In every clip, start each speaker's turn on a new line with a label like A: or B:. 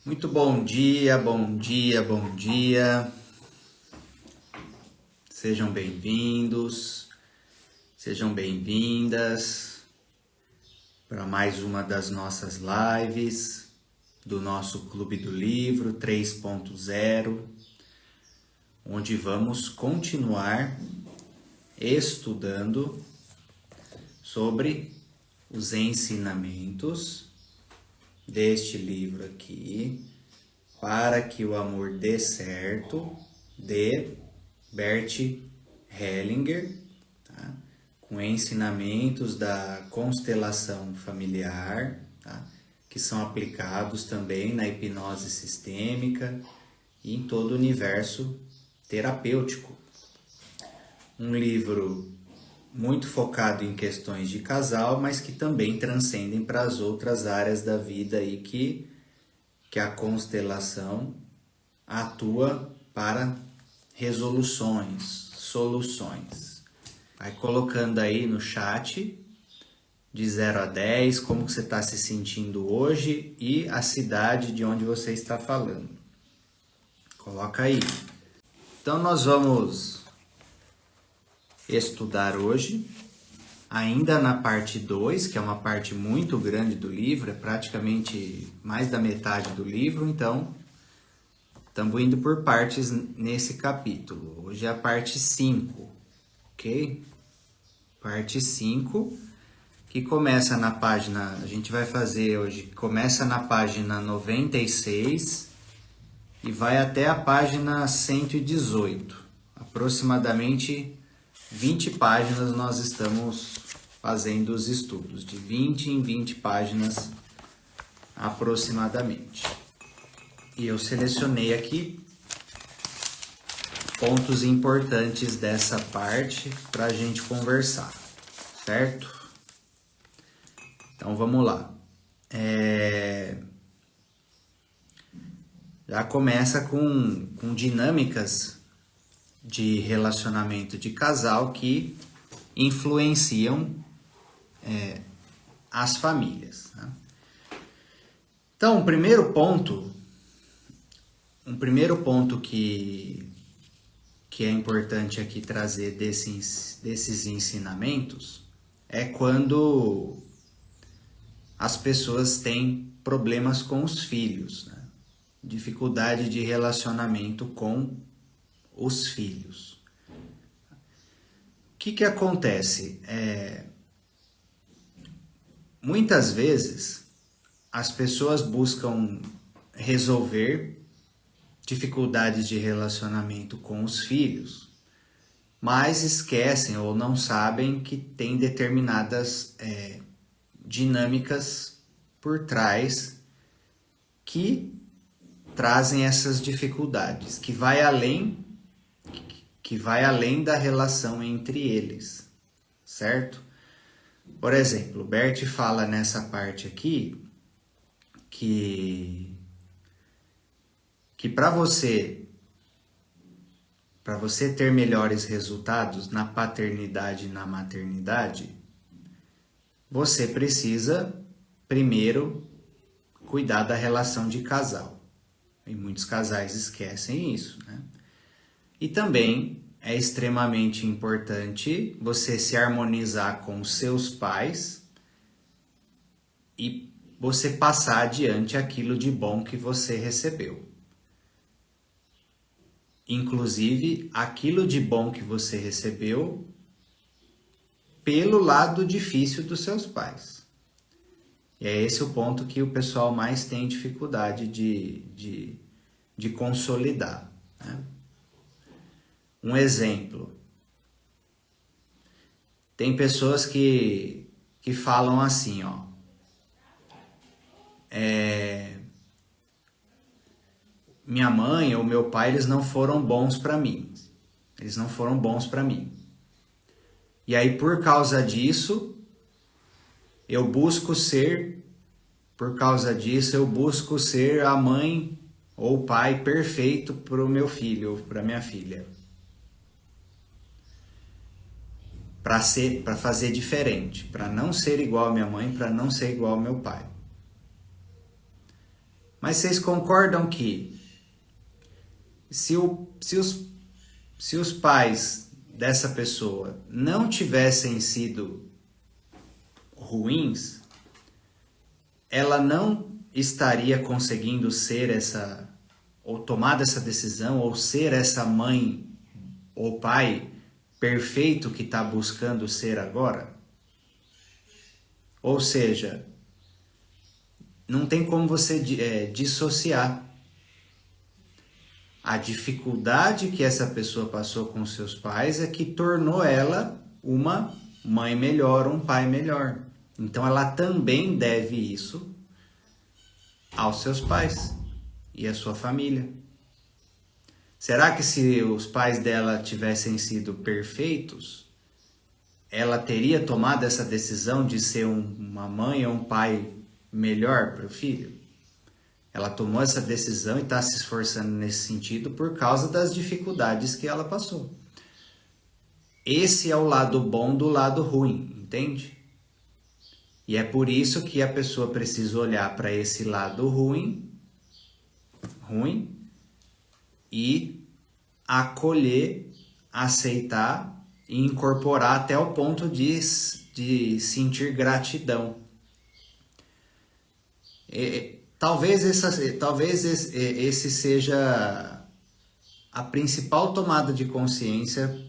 A: Muito bom dia, bom dia, bom dia. Sejam bem-vindos, sejam bem-vindas para mais uma das nossas lives do nosso Clube do Livro 3.0, onde vamos continuar estudando sobre os ensinamentos deste livro aqui, Para que o Amor Dê Certo, de Bert Hellinger, tá? Com ensinamentos da constelação familiar, tá? Que são aplicados também na hipnose sistêmica e em todo o universo terapêutico. Um livro muito focado em questões de casal, mas que também transcendem para as outras áreas da vida aí que a constelação atua para resoluções, soluções. Vai colocando aí no chat de 0 a 10 como que você está se sentindo hoje e a cidade de onde você está falando. Coloca aí. Então nós vamos estudar hoje, ainda na parte 2, que é uma parte muito grande do livro, é praticamente mais da metade do livro, então estamos indo por partes nesse capítulo. Hoje é a parte 5, ok? Parte 5, que começa na página, a gente vai fazer hoje, começa na página 96 e vai até a página 118, aproximadamente 20 páginas nós estamos fazendo os estudos, de 20 em 20 páginas aproximadamente. E eu selecionei aqui pontos importantes dessa parte para a gente conversar, certo? Então vamos lá. Já começa com dinâmicas de relacionamento de casal que influenciam as famílias, né? Então, um primeiro ponto que é importante aqui trazer desses ensinamentos é quando as pessoas têm problemas com os filhos, né? Dificuldade de relacionamento com os filhos. O que acontece? Muitas vezes as pessoas buscam resolver dificuldades de relacionamento com os filhos, mas esquecem ou não sabem que tem determinadas dinâmicas por trás que trazem essas dificuldades, que vai além da relação entre eles, certo? Por exemplo, o Bert fala nessa parte aqui que para você ter melhores resultados na paternidade e na maternidade, você precisa primeiro cuidar da relação de casal. E muitos casais esquecem isso, né? E também é extremamente importante você se harmonizar com os seus pais e você passar adiante aquilo de bom que você recebeu. Inclusive, aquilo de bom que você recebeu pelo lado difícil dos seus pais. E é esse o ponto que o pessoal mais tem dificuldade de consolidar, né? Um exemplo. Tem pessoas que falam assim, ó. Minha mãe ou meu pai, eles não foram bons para mim. Eles não foram bons para mim. E aí, por causa disso, eu busco ser a mãe ou o pai perfeito para o meu filho ou para minha filha. Para fazer diferente, para não ser igual a minha mãe, para não ser igual ao meu pai. Mas vocês concordam que se os pais dessa pessoa não tivessem sido ruins, ela não estaria conseguindo ser ou tomar essa decisão, ou ser essa mãe ou pai perfeito que está buscando ser agora? Ou seja, não tem como você dissociar a dificuldade que essa pessoa passou com seus pais é que tornou ela uma mãe melhor, um pai melhor. Então ela também deve isso aos seus pais e à sua família. Será que se os pais dela tivessem sido perfeitos, ela teria tomado essa decisão de ser uma mãe ou um pai melhor para o filho? Ela tomou essa decisão e está se esforçando nesse sentido por causa das dificuldades que ela passou. Esse é o lado bom do lado ruim, entende? E é por isso que a pessoa precisa olhar para esse lado ruim e acolher, aceitar e incorporar até o ponto de sentir gratidão. Talvez esse seja a principal tomada de consciência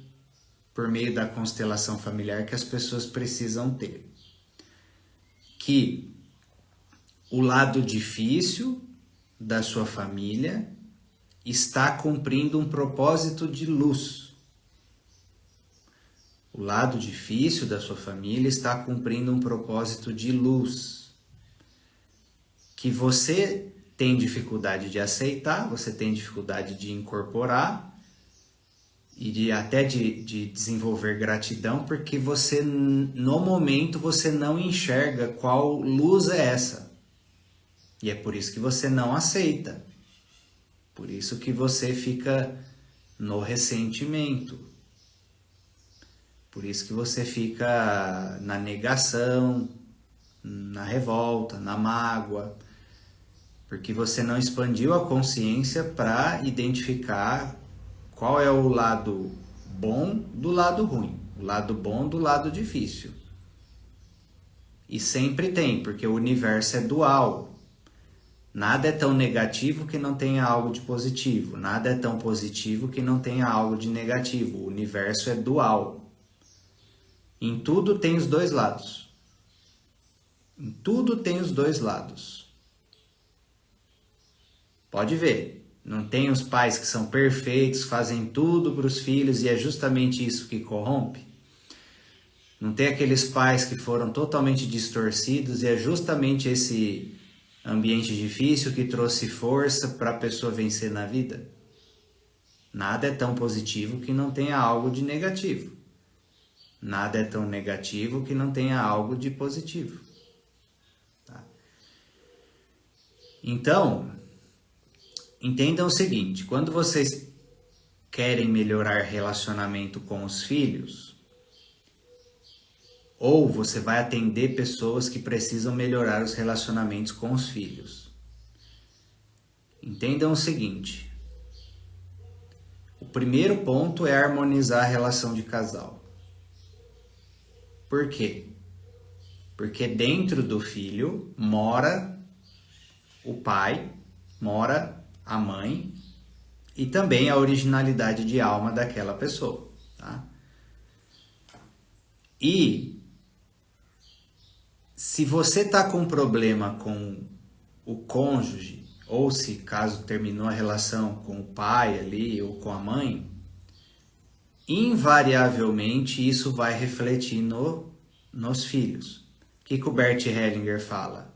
A: por meio da constelação familiar que as pessoas precisam ter. Que o lado difícil da sua família está cumprindo um propósito de luz. O lado difícil da sua família está cumprindo um propósito de luz. Que você tem dificuldade de aceitar, você tem dificuldade de incorporar e até de desenvolver gratidão, porque você, no momento, você não enxerga qual luz é essa. E é por isso que você não aceita. Por isso que você fica no ressentimento. Por isso que você fica na negação, na revolta, na mágoa. Porque você não expandiu a consciência para identificar qual é o lado bom do lado ruim, o lado bom do lado difícil. E sempre tem, porque o universo é dual. Nada é tão negativo que não tenha algo de positivo. Nada é tão positivo que não tenha algo de negativo. O universo é dual. Em tudo tem os dois lados. Em tudo tem os dois lados. Pode ver. Não tem os pais que são perfeitos, fazem tudo para os filhos e é justamente isso que corrompe? Não tem aqueles pais que foram totalmente distorcidos e é justamente esse ambiente difícil que trouxe força para a pessoa vencer na vida? Nada é tão positivo que não tenha algo de negativo. Nada é tão negativo que não tenha algo de positivo. Tá? Então, entendam o seguinte, quando vocês querem melhorar relacionamento com os filhos, ou você vai atender pessoas que precisam melhorar os relacionamentos com os filhos, entendam o seguinte, o primeiro ponto é harmonizar a relação de casal. Por quê? Porque dentro do filho mora o pai, mora a mãe e também a originalidade de alma daquela pessoa, tá? E se você tá com problema com o cônjuge, ou se caso terminou a relação com o pai ali ou com a mãe, invariavelmente isso vai refletir nos filhos. O que o Bert Hellinger fala?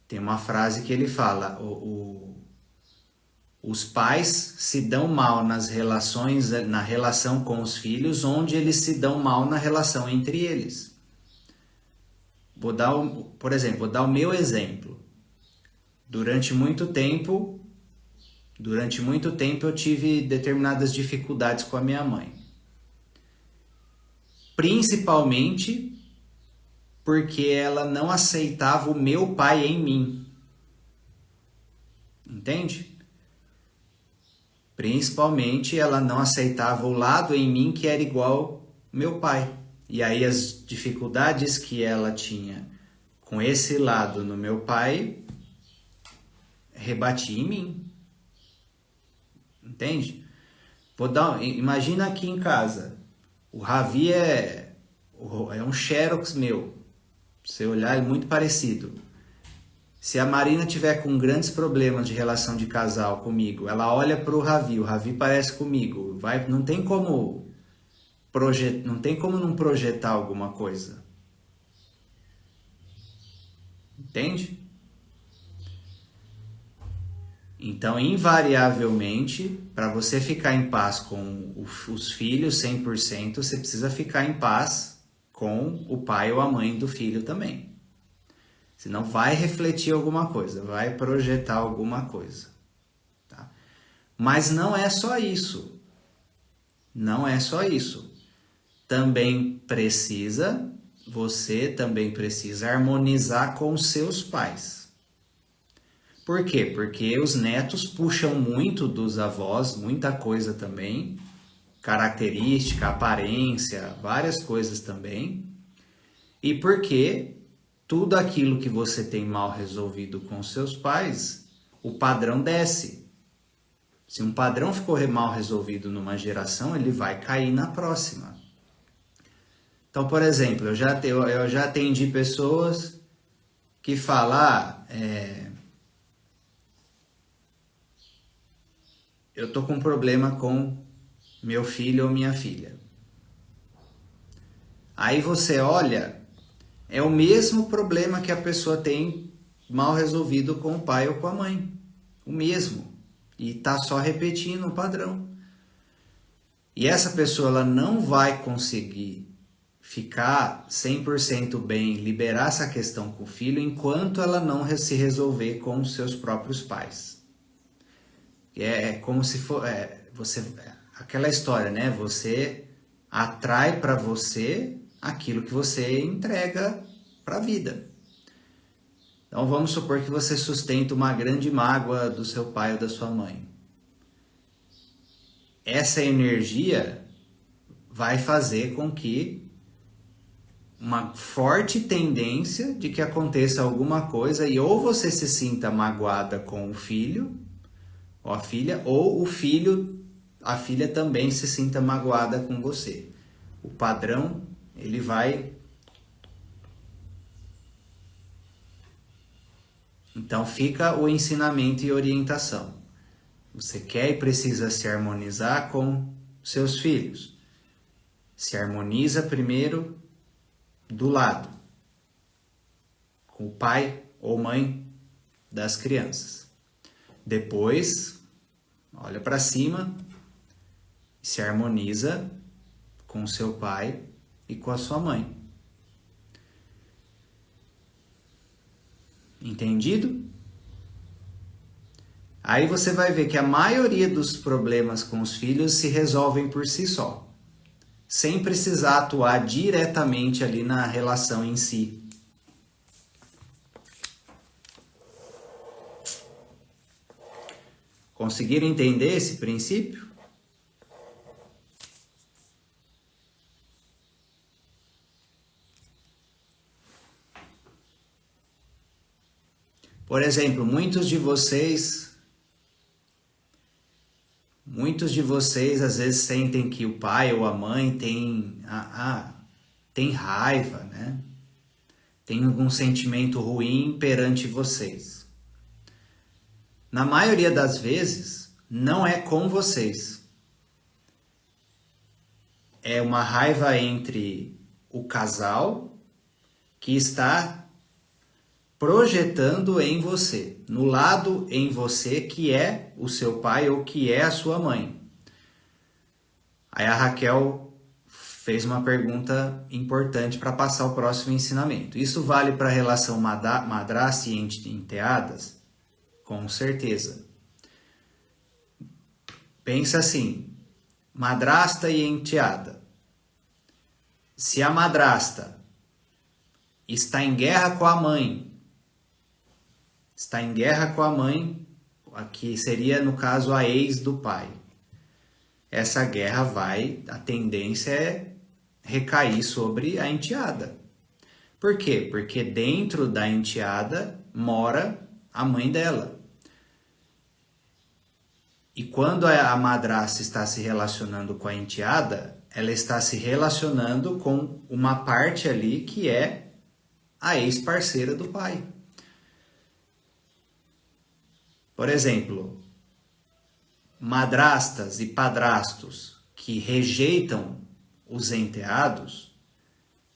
A: Tem uma frase que ele fala, os pais se dão mal nas relações, na relação com os filhos, onde eles se dão mal na relação entre eles. Por exemplo, vou dar o meu exemplo. Durante muito tempo eu tive determinadas dificuldades com a minha mãe. Principalmente porque ela não aceitava o meu pai em mim. entende? Principalmente ela não aceitava o lado em mim que era igual meu pai. E aí as dificuldades que ela tinha com esse lado no meu pai, rebatia em mim. Entende? Imagina aqui em casa. O Ravi é um Xerox meu. Se olhar, é muito parecido. Se a Marina tiver com grandes problemas de relação de casal comigo, ela olha para o Ravi parece comigo. Não tem como não projetar alguma coisa. Entende? Então, invariavelmente, para você ficar em paz com os filhos 100%, você precisa ficar em paz com o pai ou a mãe do filho também. Senão vai refletir alguma coisa, vai projetar alguma coisa. Tá? Mas não é só isso. Não é só isso. Você também precisa harmonizar com os seus pais. Por quê? Porque os netos puxam muito dos avós, muita coisa também, característica, aparência, várias coisas também. E porque tudo aquilo que você tem mal resolvido com seus pais, o padrão desce. Se um padrão ficou mal resolvido numa geração, ele vai cair na próxima. Então, por exemplo, eu já atendi pessoas que falam, eu tô com um problema com meu filho ou minha filha. Aí você olha, é o mesmo problema que a pessoa tem mal resolvido com o pai ou com a mãe. O mesmo. E tá só repetindo o padrão. E essa pessoa ela não vai conseguir ficar 100% bem, liberar essa questão com o filho, enquanto ela não se resolver com os seus próprios pais. É como se for aquela história, né? Você atrai para você aquilo que você entrega para a vida. Então vamos supor que você sustenta uma grande mágoa do seu pai ou da sua mãe. Essa energia vai fazer com que uma forte tendência de que aconteça alguma coisa e ou você se sinta magoada com o filho ou a filha, ou a filha também se sinta magoada com você. O padrão, ele vai... Então fica o ensinamento e orientação. Você quer e precisa se harmonizar com seus filhos. Se harmoniza primeiro do lado, com o pai ou mãe das crianças. Depois, olha para cima e se harmoniza com o seu pai e com a sua mãe. Entendido? Aí você vai ver que a maioria dos problemas com os filhos se resolvem por si só, sem precisar atuar diretamente ali na relação em si. Conseguiram entender esse princípio? Por exemplo, muitos de vocês às vezes sentem que o pai ou a mãe tem raiva, né? Tem algum sentimento ruim perante vocês. Na maioria das vezes, não é com vocês. É uma raiva entre o casal que está projetando em você, no lado em você que é o seu pai ou que é a sua mãe. Aí a Raquel fez uma pergunta importante para passar o próximo ensinamento. Isso vale para a relação madrasta e enteadas? Com certeza. Pensa assim, madrasta e enteada. Se a madrasta está em guerra com a mãe, aqui seria no caso a ex do pai. Essa guerra a tendência é recair sobre a enteada. Por quê? Porque dentro da enteada mora a mãe dela. E quando a madrasta está se relacionando com a enteada, ela está se relacionando com uma parte ali que é a ex-parceira do pai. Por exemplo, madrastas e padrastos que rejeitam os enteados,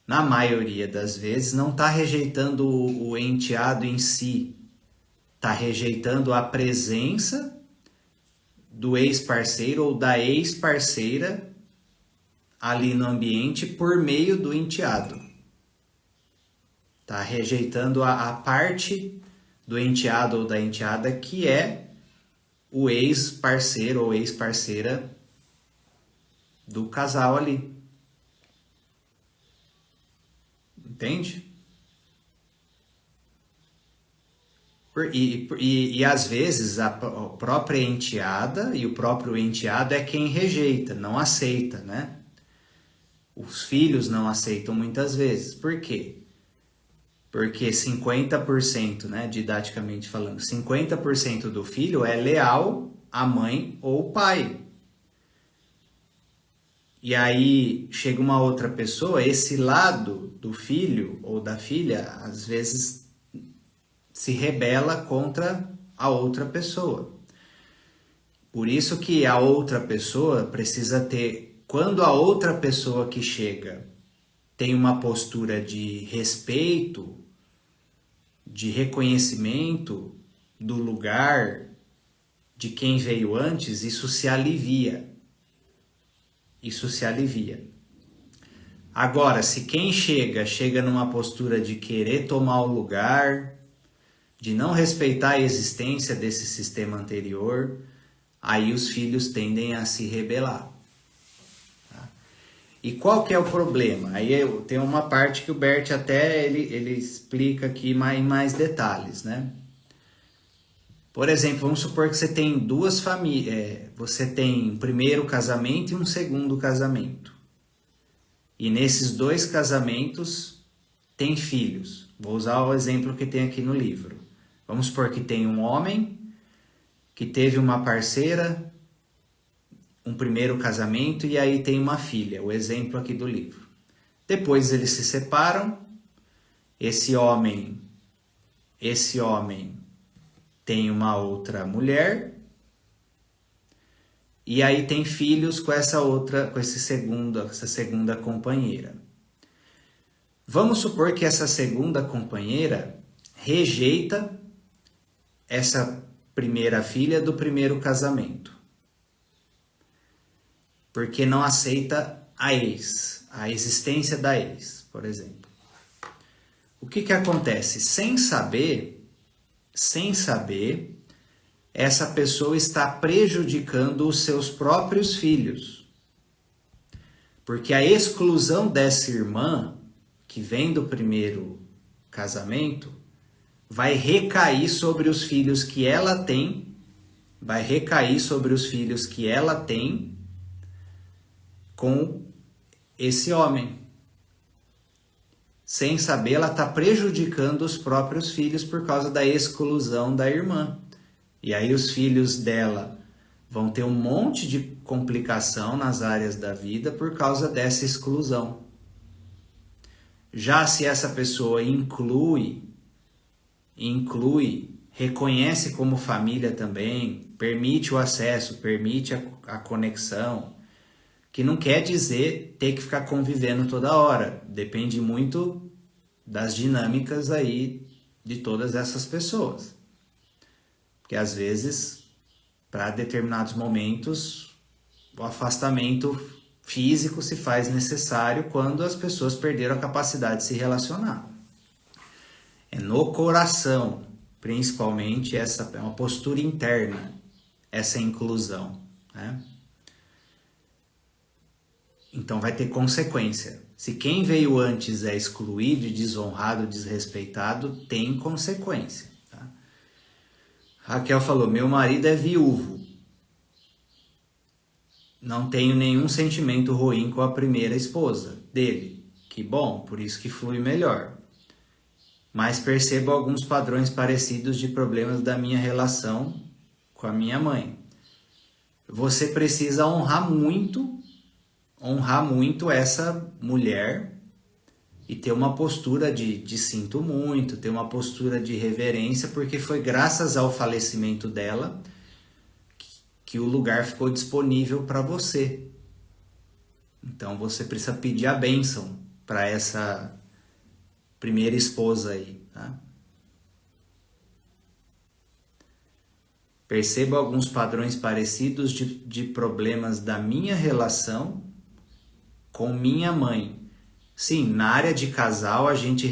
A: na maioria das vezes, não está rejeitando o enteado em si, está rejeitando a presença do ex-parceiro ou da ex-parceira ali no ambiente por meio do enteado. Está rejeitando a parte do enteado ou da enteada que é o ex-parceiro ou ex-parceira do casal ali. Entende? E às vezes a própria enteada e o próprio enteado é quem rejeita, não aceita, né? Os filhos não aceitam muitas vezes. Por quê? Porque 50%, né, didaticamente falando, 50% do filho é leal à mãe ou pai. E aí chega uma outra pessoa, esse lado do filho ou da filha, às vezes se rebela contra a outra pessoa. Por isso que a outra pessoa precisa ter, quando a outra pessoa que chega tem uma postura de respeito, de reconhecimento do lugar de quem veio antes, isso se alivia. Isso se alivia. Agora, se quem chega numa postura de querer tomar o lugar, de não respeitar a existência desse sistema anterior, aí os filhos tendem a se rebelar. Tá? E qual que é o problema? Aí tem uma parte que o Bert até ele explica aqui em mais detalhes, né? Por exemplo, vamos supor que você tem duas famílias, você tem um primeiro casamento e um segundo casamento. E nesses dois casamentos tem filhos. Vou usar o exemplo que tem aqui no livro. Vamos supor que tem um homem que teve uma parceira, um primeiro casamento e aí tem uma filha, o exemplo aqui do livro. Depois eles se separam, esse homem tem uma outra mulher e aí tem filhos com essa segunda companheira. Vamos supor que essa segunda companheira rejeita essa primeira filha do primeiro casamento, porque não aceita a existência da ex, por exemplo. O que acontece? Sem saber, essa pessoa está prejudicando os seus próprios filhos. Porque a exclusão dessa irmã, que vem do primeiro casamento, vai recair sobre os filhos que ela tem, com esse homem. Sem saber, ela está prejudicando os próprios filhos por causa da exclusão da irmã. E aí os filhos dela vão ter um monte de complicação nas áreas da vida por causa dessa exclusão. Já se essa pessoa inclui, reconhece como família também, permite o acesso, permite a conexão, que não quer dizer ter que ficar convivendo toda hora. Depende muito das dinâmicas aí de todas essas pessoas. Porque às vezes, para determinados momentos, o afastamento físico se faz necessário quando as pessoas perderam a capacidade de se relacionar. É no coração, principalmente, essa é uma postura interna, essa inclusão, né? Então vai ter consequência. Se quem veio antes é excluído, desonrado, desrespeitado, tem consequência. Tá? Raquel falou, meu marido é viúvo. Não tenho nenhum sentimento ruim com a primeira esposa dele. Que bom, por isso que flui melhor. Mas percebo alguns padrões parecidos de problemas da minha relação com a minha mãe. Você precisa honrar muito essa mulher e ter uma postura de sinto muito, ter uma postura de reverência, porque foi graças ao falecimento dela que o lugar ficou disponível para você. Então você precisa pedir a bênção para essa primeira esposa aí, tá? Percebo alguns padrões parecidos de problemas da minha relação com minha mãe. Sim, na área de casal a gente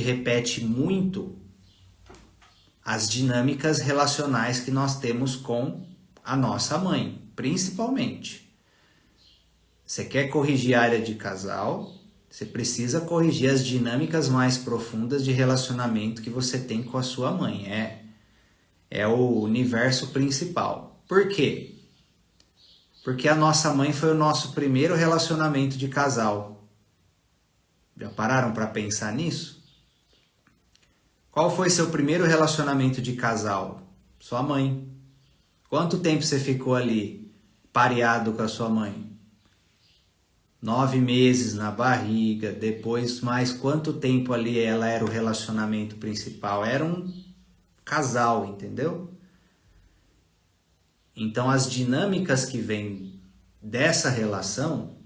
A: repete muito as dinâmicas relacionais que nós temos com a nossa mãe, principalmente. Você quer corrigir a área de casal, você precisa corrigir as dinâmicas mais profundas de relacionamento que você tem com a sua mãe. É o universo principal. Por quê? Porque a nossa mãe foi o nosso primeiro relacionamento de casal. Já pararam para pensar nisso? Qual foi seu primeiro relacionamento de casal? Sua mãe. Quanto tempo você ficou ali pareado com a sua mãe? 9 meses na barriga, depois mais quanto tempo ali ela era o relacionamento principal? Era um casal, entendeu? Então as dinâmicas que vêm dessa relação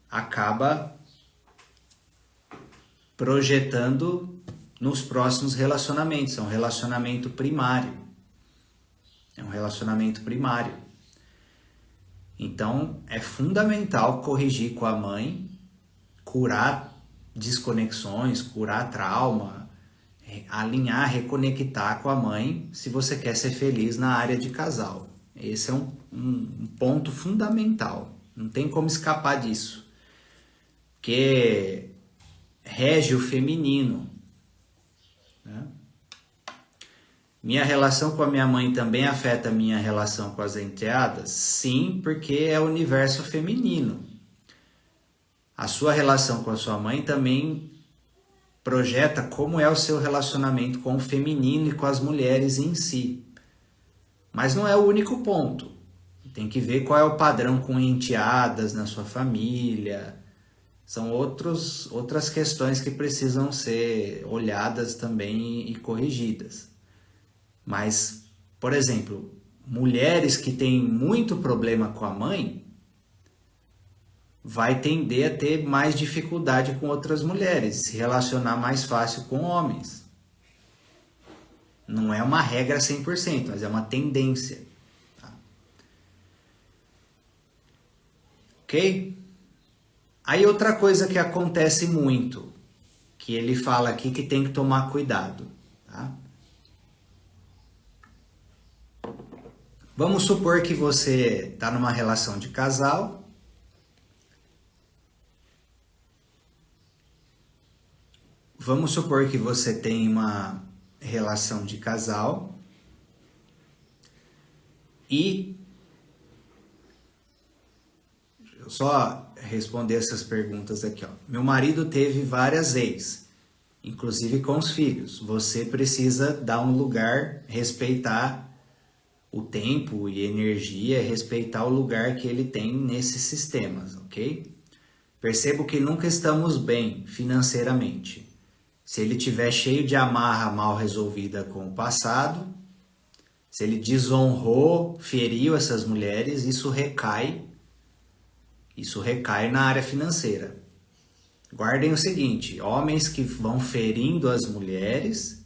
A: acaba projetando nos próximos relacionamentos. É um relacionamento primário. Então é fundamental corrigir com a mãe, curar desconexões, curar trauma, alinhar, reconectar com a mãe se você quer ser feliz na área de casal. Esse é um ponto fundamental. Não tem como escapar disso. Porque rege o feminino. Né? Minha relação com a minha mãe também afeta a minha relação com as enteadas? Sim, porque é o universo feminino. A sua relação com a sua mãe também projeta como é o seu relacionamento com o feminino e com as mulheres em si. Mas não é o único ponto. Tem que ver qual é o padrão com enteadas na sua família. São outras questões que precisam ser olhadas também e corrigidas. Mas, por exemplo, mulheres que têm muito problema com a mãe vai tender a ter mais dificuldade com outras mulheres, se relacionar mais fácil com homens. Não é uma regra 100%, mas é uma tendência. Tá? Ok? Aí outra coisa que acontece muito, que ele fala aqui que tem que tomar cuidado. Tá? Vamos supor que você está numa relação de casal. Vamos supor que você tem uma relação de casal e deixa eu só responder essas perguntas aqui, ó. Meu marido teve várias ex, inclusive com os filhos. Você precisa dar um lugar, respeitar o tempo e energia, respeitar o lugar que ele tem nesses sistemas, ok? Percebo que nunca estamos bem financeiramente. Se ele tiver cheio de amarra mal resolvida com o passado, se ele desonrou, feriu essas mulheres, isso recai na área financeira. Guardem o seguinte, homens que vão ferindo as mulheres,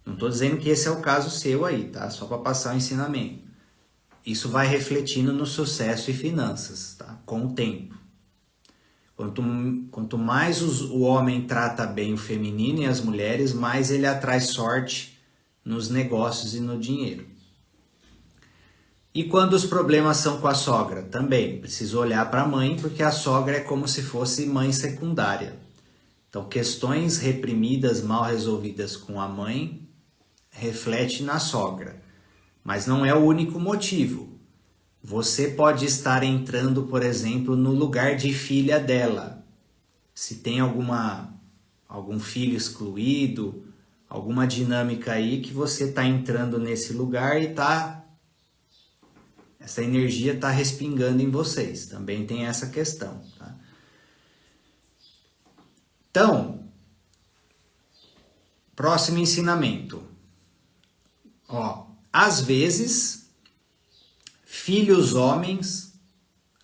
A: não estou dizendo que esse é o caso seu aí, tá? Só para passar o ensinamento. Isso vai refletindo no sucesso e finanças, tá? Com o tempo. Quanto mais o homem trata bem o feminino e as mulheres, mais ele atrai sorte nos negócios e no dinheiro. E quando os problemas são com a sogra? Também, preciso olhar para a mãe, porque a sogra é como se fosse mãe secundária. Então, questões reprimidas, mal resolvidas com a mãe, reflete na sogra, mas não é o único motivo. Você pode estar entrando, por exemplo, no lugar de filha dela. Se tem algum filho excluído, alguma dinâmica aí que você está entrando nesse lugar e essa energia está respingando em vocês. Também tem essa questão. Tá? Então, próximo ensinamento. Às vezes, filhos homens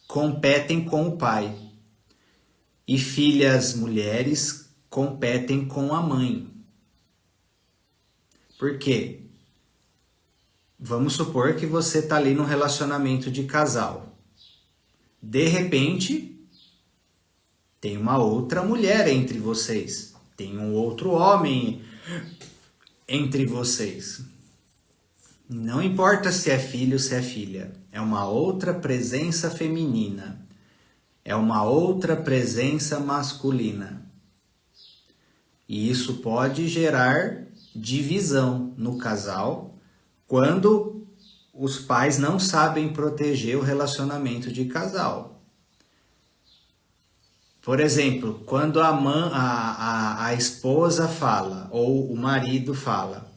A: competem com o pai e filhas mulheres competem com a mãe. Por quê? Vamos supor que você está ali no relacionamento de casal. De repente, tem uma outra mulher entre vocês. Tem um outro homem entre vocês. Não importa se é filho ou se é filha. É uma outra presença feminina. É uma outra presença masculina. E isso pode gerar divisão no casal quando os pais não sabem proteger o relacionamento de casal. Por exemplo, quando a esposa fala ou o marido fala,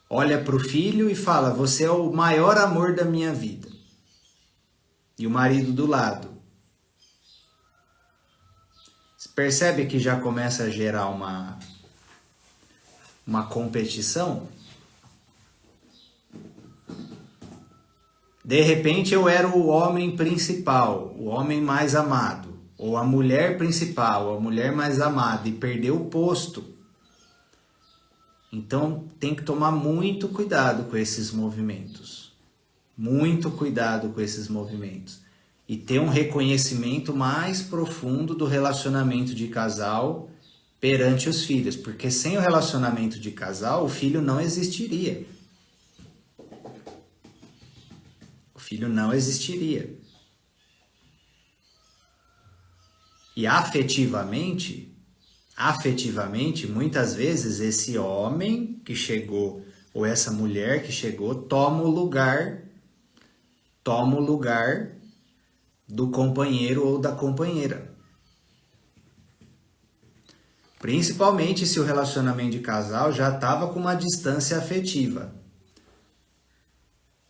A: olha para o filho e fala, você é o maior amor da minha vida. E o marido do lado. Você percebe que já começa a gerar uma competição? De repente eu era o homem principal, o homem mais amado. Ou a mulher principal, a mulher mais amada. E perdeu o posto. Então tem que tomar muito cuidado com esses movimentos. Muito cuidado com esses movimentos. E ter um reconhecimento mais profundo do relacionamento de casal perante os filhos. Porque sem o relacionamento de casal, o filho não existiria. O filho não existiria. E afetivamente, muitas vezes esse homem que chegou, ou essa mulher que chegou, toma o lugar do companheiro ou da companheira. Principalmente se o relacionamento de casal já estava com uma distância afetiva.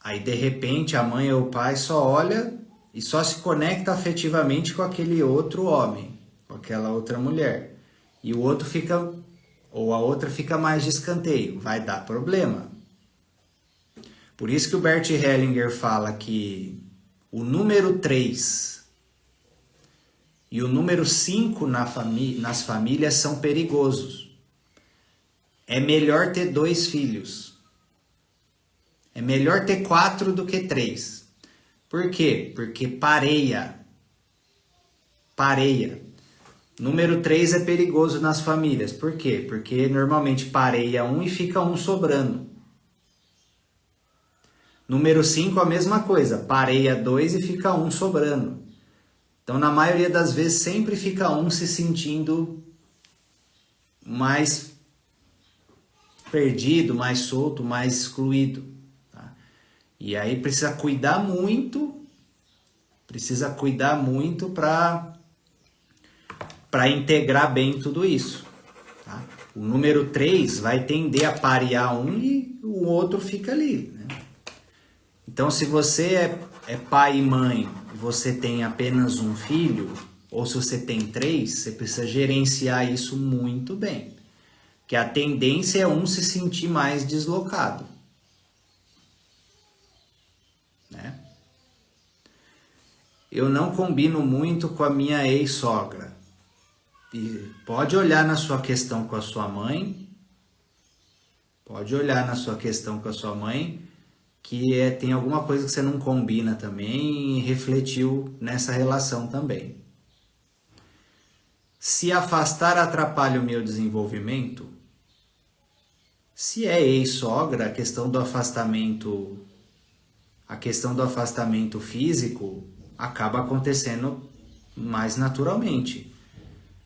A: Aí de repente a mãe ou o pai só olha e só se conecta afetivamente com aquele outro homem, com aquela outra mulher. E o outro fica, ou a outra fica mais de escanteio. Vai dar problema. Por isso que o Bert Hellinger fala que o número 3 e o número 5 nas famílias são perigosos. É melhor ter 2 filhos. É melhor ter 4 do que 3. Por quê? Porque pareia. Número 3 é perigoso nas famílias. Por quê? Porque normalmente pareia um e fica um sobrando. Número 5 a mesma coisa. Pareia 2 e fica um sobrando. Então, na maioria das vezes, sempre fica um se sentindo mais perdido, mais solto, mais excluído. Tá? E aí precisa cuidar muito para integrar bem tudo isso. Tá? O número 3 vai tender a parear um e o outro fica ali. Né? Então, se você é pai e mãe e você tem apenas um filho, ou se você tem 3, você precisa gerenciar isso muito bem. Porque a tendência é um se sentir mais deslocado. Né? Eu não combino muito com a minha ex-sogra. E pode olhar na sua questão com a sua mãe. Que tem alguma coisa que você não combina também e refletiu nessa relação também. Se afastar atrapalha o meu desenvolvimento, se é ex-sogra, a questão do afastamento físico acaba acontecendo mais naturalmente.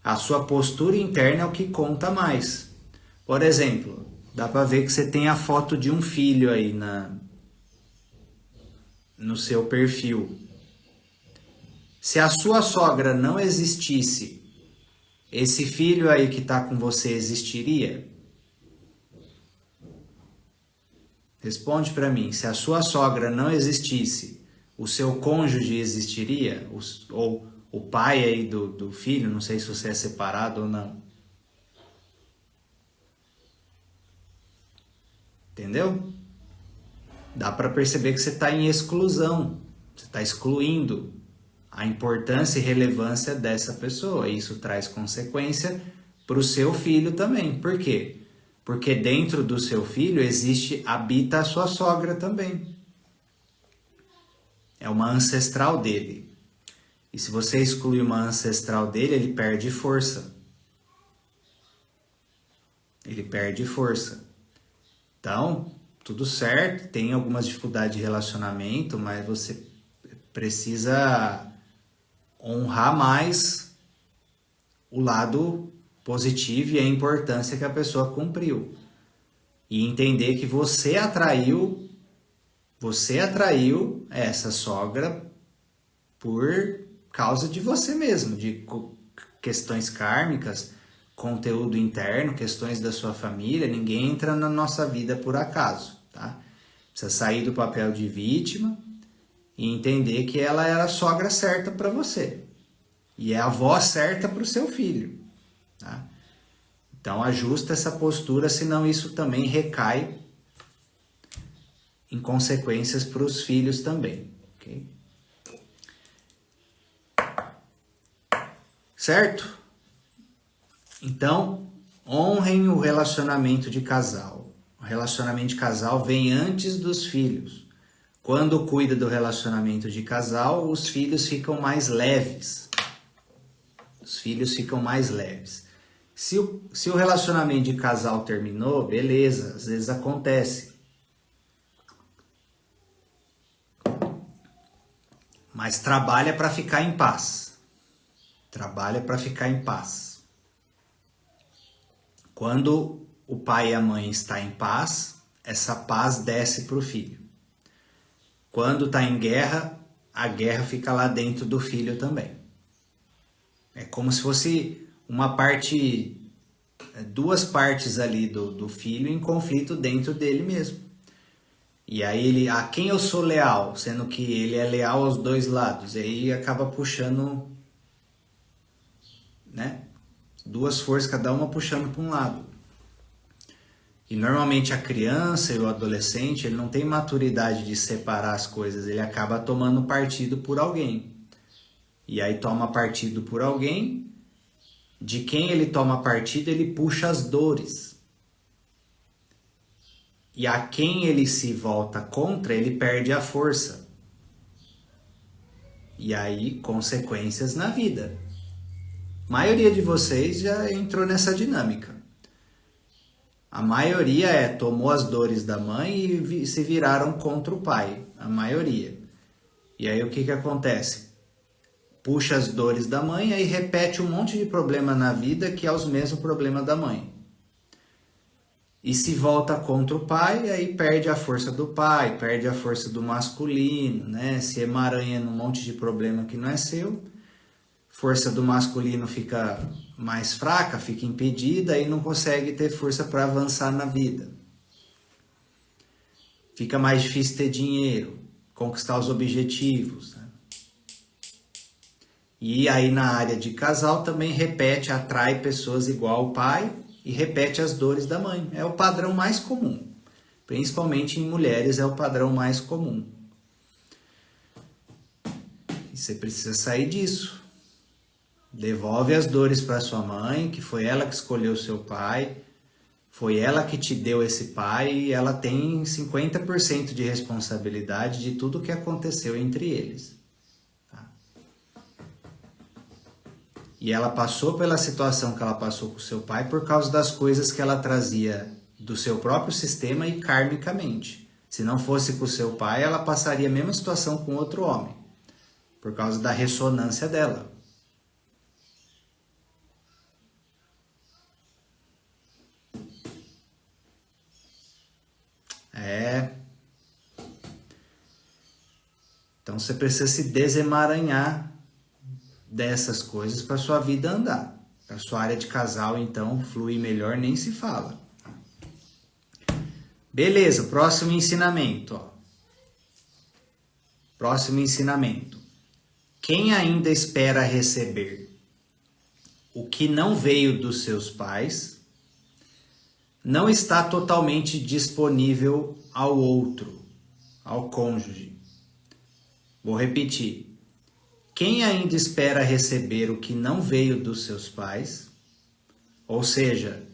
A: A sua postura interna é o que conta mais. Por exemplo, dá para ver que você tem a foto de um filho aí no seu perfil. Se a sua sogra não existisse, esse filho aí que está com você existiria? Responde para mim, se a sua sogra não existisse, o seu cônjuge existiria? Ou o pai aí do filho, não sei se você é separado ou não. Entendeu? Dá para perceber que você está em exclusão, você está excluindo a importância e relevância dessa pessoa. E isso traz consequência para o seu filho também. Por quê? Porque dentro do seu filho habita a sua sogra também. É uma ancestral dele. E se você exclui uma ancestral dele, ele perde força. Ele perde força. Então, tudo certo, tem algumas dificuldades de relacionamento, mas você precisa honrar mais o lado positivo e a importância que a pessoa cumpriu. E entender que você atraiu essa sogra por causa de você mesmo, de questões kármicas, conteúdo interno, questões da sua família. Ninguém entra na nossa vida por acaso, tá? Precisa sair do papel de vítima e entender que ela era a sogra certa para você e é a avó certa para o seu filho, tá? Então ajusta essa postura, senão isso também recai em consequências para os filhos também, ok? Certo? Então, honrem o relacionamento de casal. O relacionamento de casal vem antes dos filhos. Quando cuida do relacionamento de casal, os filhos ficam mais leves. Os filhos ficam mais leves. Se o relacionamento de casal terminou, beleza, às vezes acontece. Mas trabalha para ficar em paz. Trabalha para ficar em paz. Quando o pai e a mãe estão em paz, essa paz desce para o filho. Quando está em guerra, a guerra fica lá dentro do filho também. É como se fosse duas partes ali do filho em conflito dentro dele mesmo. E aí a quem eu sou leal, sendo que ele é leal aos dois lados. E aí acaba puxando, né? Duas forças, cada uma puxando para um lado. E normalmente a criança e o adolescente, ele não tem maturidade de separar as coisas, ele acaba tomando partido por alguém. E aí toma partido por alguém, de quem ele toma partido, ele puxa as dores. E a quem ele se volta contra, ele perde a força. E aí, consequências na vida. A maioria de vocês já entrou nessa dinâmica. A maioria tomou as dores da mãe e se viraram contra o pai. A maioria. E aí o que acontece? Puxa as dores da mãe e aí repete um monte de problema na vida que é os mesmos problemas da mãe. E se volta contra o pai, aí perde a força do pai, perde a força do masculino, né? Se emaranha num monte de problema que não é seu, força do masculino fica mais fraca, fica impedida e não consegue ter força para avançar na vida. Fica mais difícil ter dinheiro, conquistar os objetivos, né? E aí na área de casal também atrai pessoas igual ao pai e repete as dores da mãe. É o padrão mais comum. Principalmente em mulheres é o padrão mais comum. E você precisa sair disso. Devolve as dores para sua mãe, que foi ela que escolheu seu pai, foi ela que te deu esse pai e ela tem 50% de responsabilidade de tudo o que aconteceu entre eles. Tá? E ela passou pela situação que ela passou com seu pai por causa das coisas que ela trazia do seu próprio sistema e karmicamente. Se não fosse com seu pai, ela passaria a mesma situação com outro homem, por causa da ressonância dela. Então você precisa se desemaranhar dessas coisas para sua vida andar. Para sua área de casal, então, fluir melhor, nem se fala. Beleza, próximo ensinamento. Ó. Próximo ensinamento. Quem ainda espera receber o que não veio dos seus pais, não está totalmente disponível ao outro, ao cônjuge. Vou repetir. Quem ainda espera receber o que não veio dos seus pais, ou seja,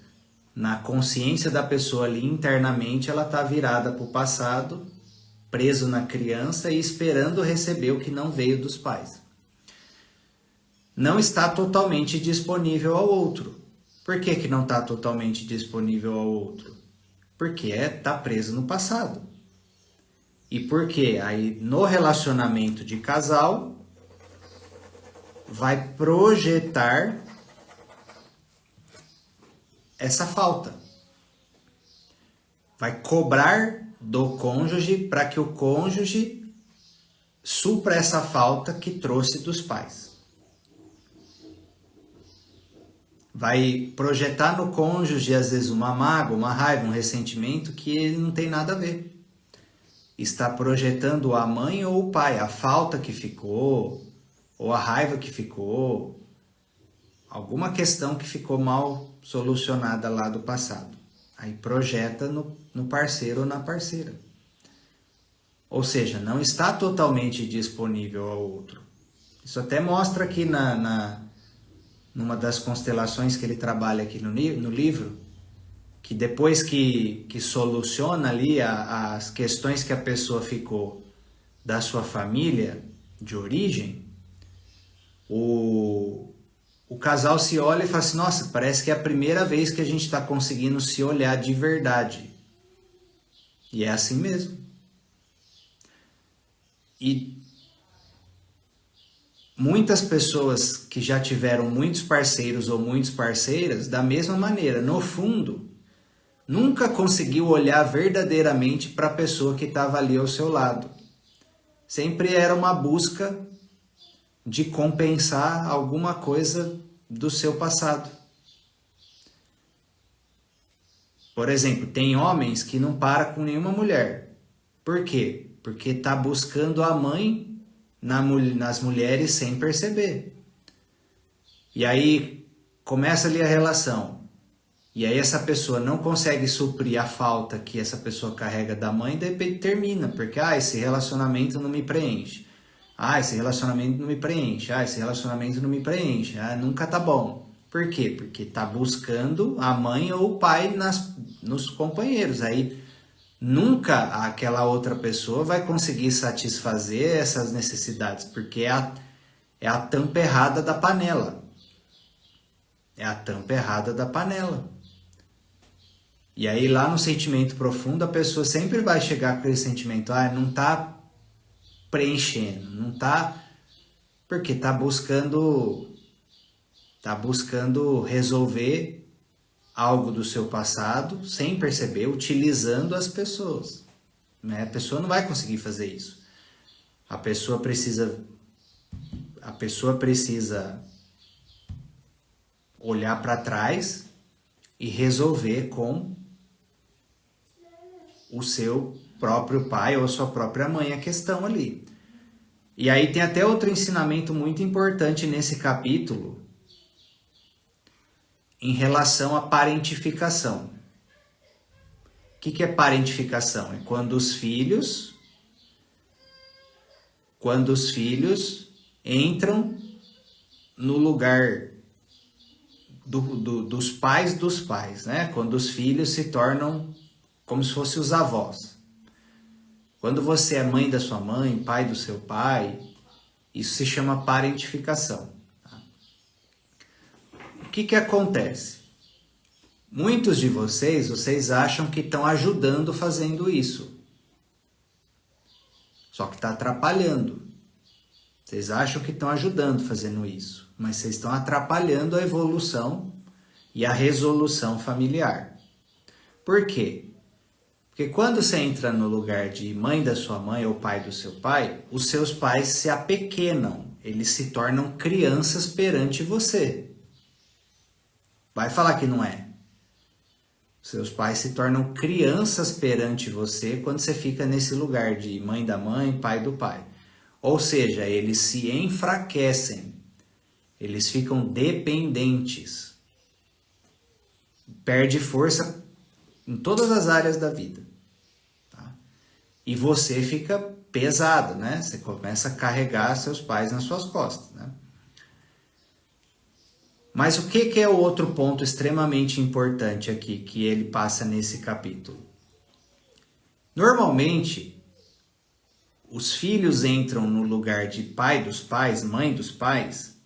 A: na consciência da pessoa ali internamente, ela está virada para o passado, preso na criança e esperando receber o que não veio dos pais. Não está totalmente disponível ao outro. Por que não está totalmente disponível ao outro? Porque está preso no passado. E porque aí no relacionamento de casal vai projetar essa falta. Vai cobrar do cônjuge para que o cônjuge supra essa falta que trouxe dos pais. Vai projetar no cônjuge, às vezes, uma mágoa, uma raiva, um ressentimento que não tem nada a ver. Está projetando a mãe ou o pai, a falta que ficou, ou a raiva que ficou, alguma questão que ficou mal solucionada lá do passado. Aí projeta no parceiro ou na parceira. Ou seja, não está totalmente disponível ao outro. Isso até mostra aqui numa das constelações que ele trabalha aqui no livro, que depois que soluciona ali as questões que a pessoa ficou da sua família de origem, o casal se olha e fala assim, nossa, parece que é a primeira vez que a gente está conseguindo se olhar de verdade. E é assim mesmo. E muitas pessoas que já tiveram muitos parceiros ou muitas parceiras, da mesma maneira, no fundo, nunca conseguiu olhar verdadeiramente para a pessoa que estava ali ao seu lado. Sempre era uma busca de compensar alguma coisa do seu passado. Por exemplo, tem homens que não param com nenhuma mulher. Por quê? Porque está buscando a mãe nas mulheres sem perceber. E aí começa ali a relação. E aí essa pessoa não consegue suprir a falta que essa pessoa carrega da mãe, e de repente termina, porque esse relacionamento não me preenche. Esse relacionamento não me preenche. Esse relacionamento não me preenche. Nunca tá bom. Por quê? Porque tá buscando a mãe ou o pai nos companheiros. Aí nunca aquela outra pessoa vai conseguir satisfazer essas necessidades, porque é a tampa errada da panela. É a tampa errada da panela. E aí lá no sentimento profundo, a pessoa sempre vai chegar com aquele sentimento, não tá preenchendo, não tá, porque tá buscando resolver algo do seu passado sem perceber, utilizando as pessoas, né? A pessoa não vai conseguir fazer isso. A pessoa precisa olhar para trás e resolver com o seu próprio pai ou sua própria mãe a questão ali. E aí tem até outro ensinamento muito importante nesse capítulo em relação à parentificação. O que é parentificação? É quando os filhos entram no lugar dos pais, né? Quando os filhos se tornam como se fossem os avós. Quando você é mãe da sua mãe, pai do seu pai, isso se chama parentificação. Tá? O que acontece? Muitos de vocês acham que estão ajudando fazendo isso. Só que está atrapalhando. Vocês acham que estão ajudando fazendo isso, mas vocês estão atrapalhando a evolução e a resolução familiar. Por quê? Porque quando você entra no lugar de mãe da sua mãe ou pai do seu pai, os seus pais se apequenam, eles se tornam crianças perante você. Vai falar que não é. Seus pais se tornam crianças perante você quando você fica nesse lugar de mãe da mãe, pai do pai. Ou seja, eles se enfraquecem, eles ficam dependentes, perde força em todas as áreas da vida. Tá? E você fica pesado, né? Você começa a carregar seus pais nas suas costas, né? Mas o que é o outro ponto extremamente importante aqui que ele passa nesse capítulo? Normalmente, os filhos entram no lugar de pai dos pais, mãe dos pais,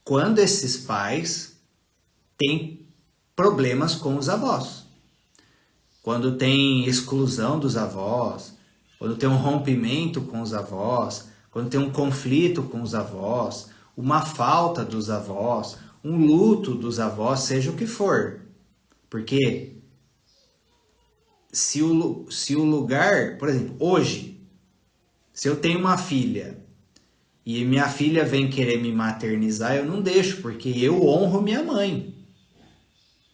A: quando esses pais têm problemas com os avós. Quando tem exclusão dos avós, quando tem um rompimento com os avós, quando tem um conflito com os avós, uma falta dos avós, um luto dos avós, seja o que for. Porque se o lugar, por exemplo, hoje, se eu tenho uma filha e minha filha vem querer me maternizar, eu não deixo, porque eu honro minha mãe.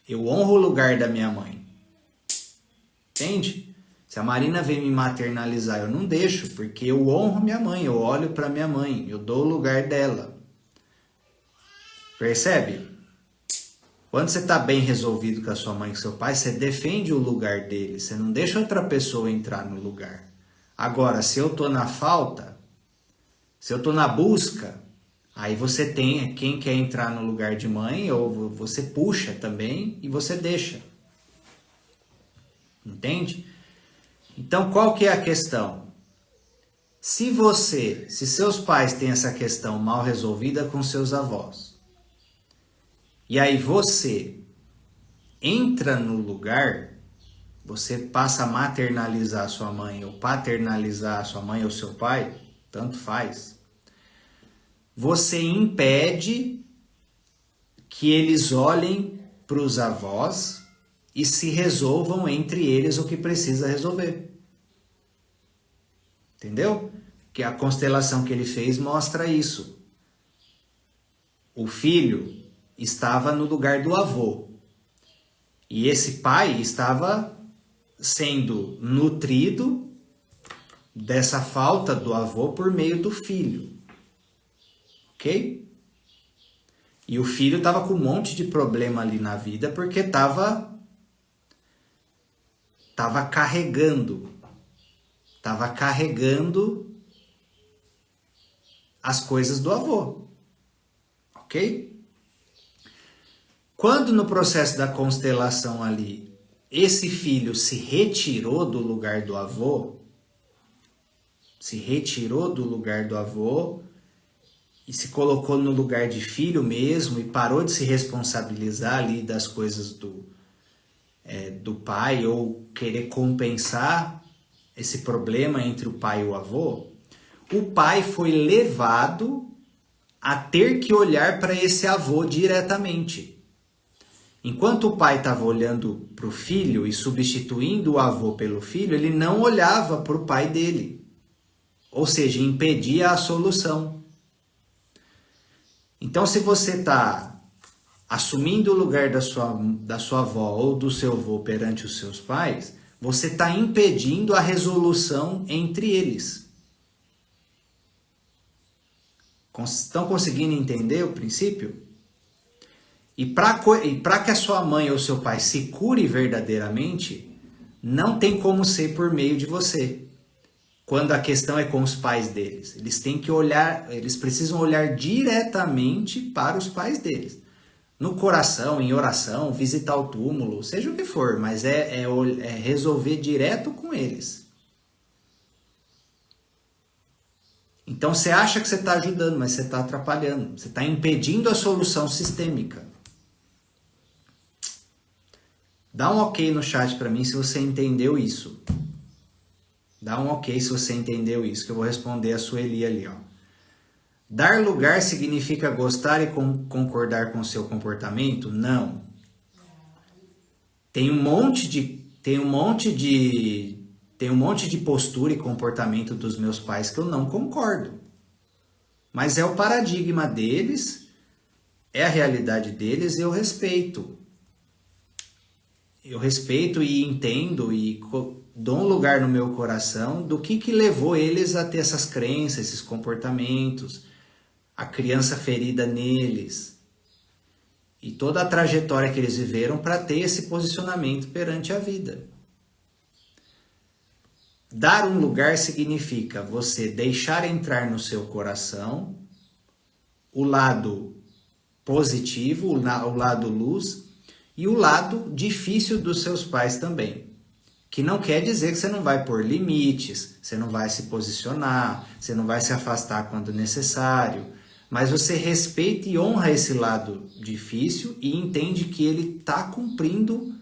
A: Eu honro o lugar da minha mãe. Entende? Se a Marina vem me maternalizar, eu não deixo, porque eu honro minha mãe, eu olho para minha mãe, eu dou o lugar dela. Percebe? Quando você está bem resolvido com a sua mãe e com seu pai, você defende o lugar dele, você não deixa outra pessoa entrar no lugar. Agora, se eu estou na falta, se eu estou na busca, aí você tem quem quer entrar no lugar de mãe, ou você puxa também e você deixa. Entende? Então, qual que é a questão? Se seus pais têm essa questão mal resolvida com seus avós, e aí você entra no lugar, você passa a maternalizar a sua mãe ou paternalizar a sua mãe ou seu pai, tanto faz, você impede que eles olhem para os avós e se resolvam entre eles o que precisa resolver. Entendeu? Que a constelação que ele fez mostra isso. O filho estava no lugar do avô. E esse pai estava sendo nutrido dessa falta do avô por meio do filho. Ok? E o filho estava com um monte de problema ali na vida porque estava carregando as coisas do avô. Ok? Quando no processo da constelação ali, esse filho se retirou do lugar do avô, e se colocou no lugar de filho mesmo e parou de se responsabilizar ali das coisas do pai ou querer compensar esse problema entre o pai e o avô, o pai foi levado a ter que olhar para esse avô diretamente. Enquanto o pai estava olhando para o filho e substituindo o avô pelo filho, ele não olhava para o pai dele. Ou seja, impedia a solução. Então, se você está assumindo o lugar da sua avó ou do seu avô perante os seus pais, você está impedindo a resolução entre eles. Estão conseguindo entender o princípio? E para que a sua mãe ou seu pai se cure verdadeiramente, não tem como ser por meio de você. Quando a questão é com os pais deles, eles têm que olhar, eles precisam olhar diretamente para os pais deles. No coração, em oração, visitar o túmulo, seja o que for, mas é resolver direto com eles. Então você acha que você está ajudando, mas você está atrapalhando. Você está impedindo a solução sistêmica. Dá um ok no chat para mim se você entendeu isso. Dá um ok se você entendeu isso, que eu vou responder a Sueli ali, ó. Dar lugar significa gostar e concordar com o seu comportamento? Não. Tem um monte de tem um monte de postura e comportamento dos meus pais que eu não concordo. Mas é o paradigma deles, é a realidade deles e eu respeito. Eu respeito e entendo e dou um lugar no meu coração do que levou eles a ter essas crenças, esses comportamentos, a criança ferida neles e toda a trajetória que eles viveram para ter esse posicionamento perante a vida. Dar um lugar significa você deixar entrar no seu coração o lado positivo, o lado luz e o lado difícil dos seus pais também. Que não quer dizer que você não vai pôr limites, você não vai se posicionar, você não vai se afastar quando necessário, mas você respeita e honra esse lado difícil e entende que ele está cumprindo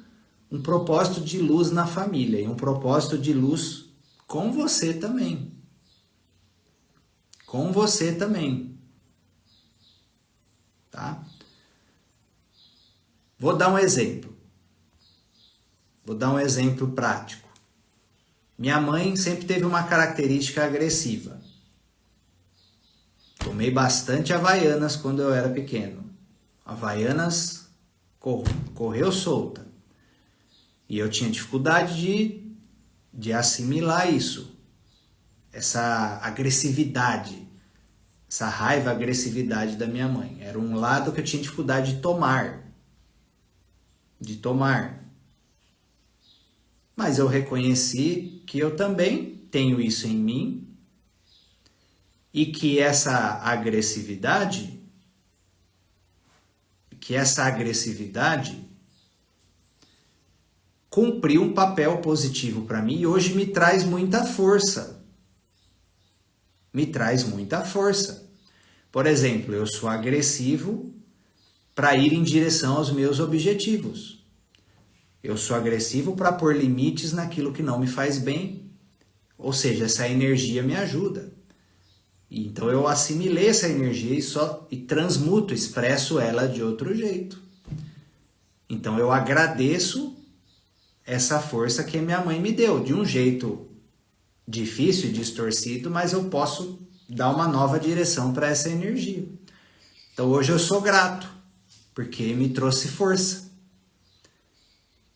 A: um propósito de luz na família e um propósito de luz com você também. Com você também. Tá? Vou dar um exemplo. Vou dar um exemplo prático. Minha mãe sempre teve uma característica agressiva. Tomei bastante Havaianas quando eu era pequeno. Havaianas correu solta. E eu tinha dificuldade de assimilar isso. Essa agressividade. Essa raiva, agressividade da minha mãe. Era um lado que eu tinha dificuldade de tomar. Mas eu reconheci que eu também tenho isso em mim e que essa agressividade cumpriu um papel positivo para mim e hoje me traz muita força. Me traz muita força. Por exemplo, eu sou agressivo para ir em direção aos meus objetivos. Eu sou agressivo para pôr limites naquilo que não me faz bem. Ou seja, essa energia me ajuda. Então eu assimilei essa energia e transmuto, expresso ela de outro jeito. Então eu agradeço essa força que minha mãe me deu, de um jeito difícil e distorcido, mas eu posso dar uma nova direção para essa energia. Então hoje eu sou grato, porque me trouxe força.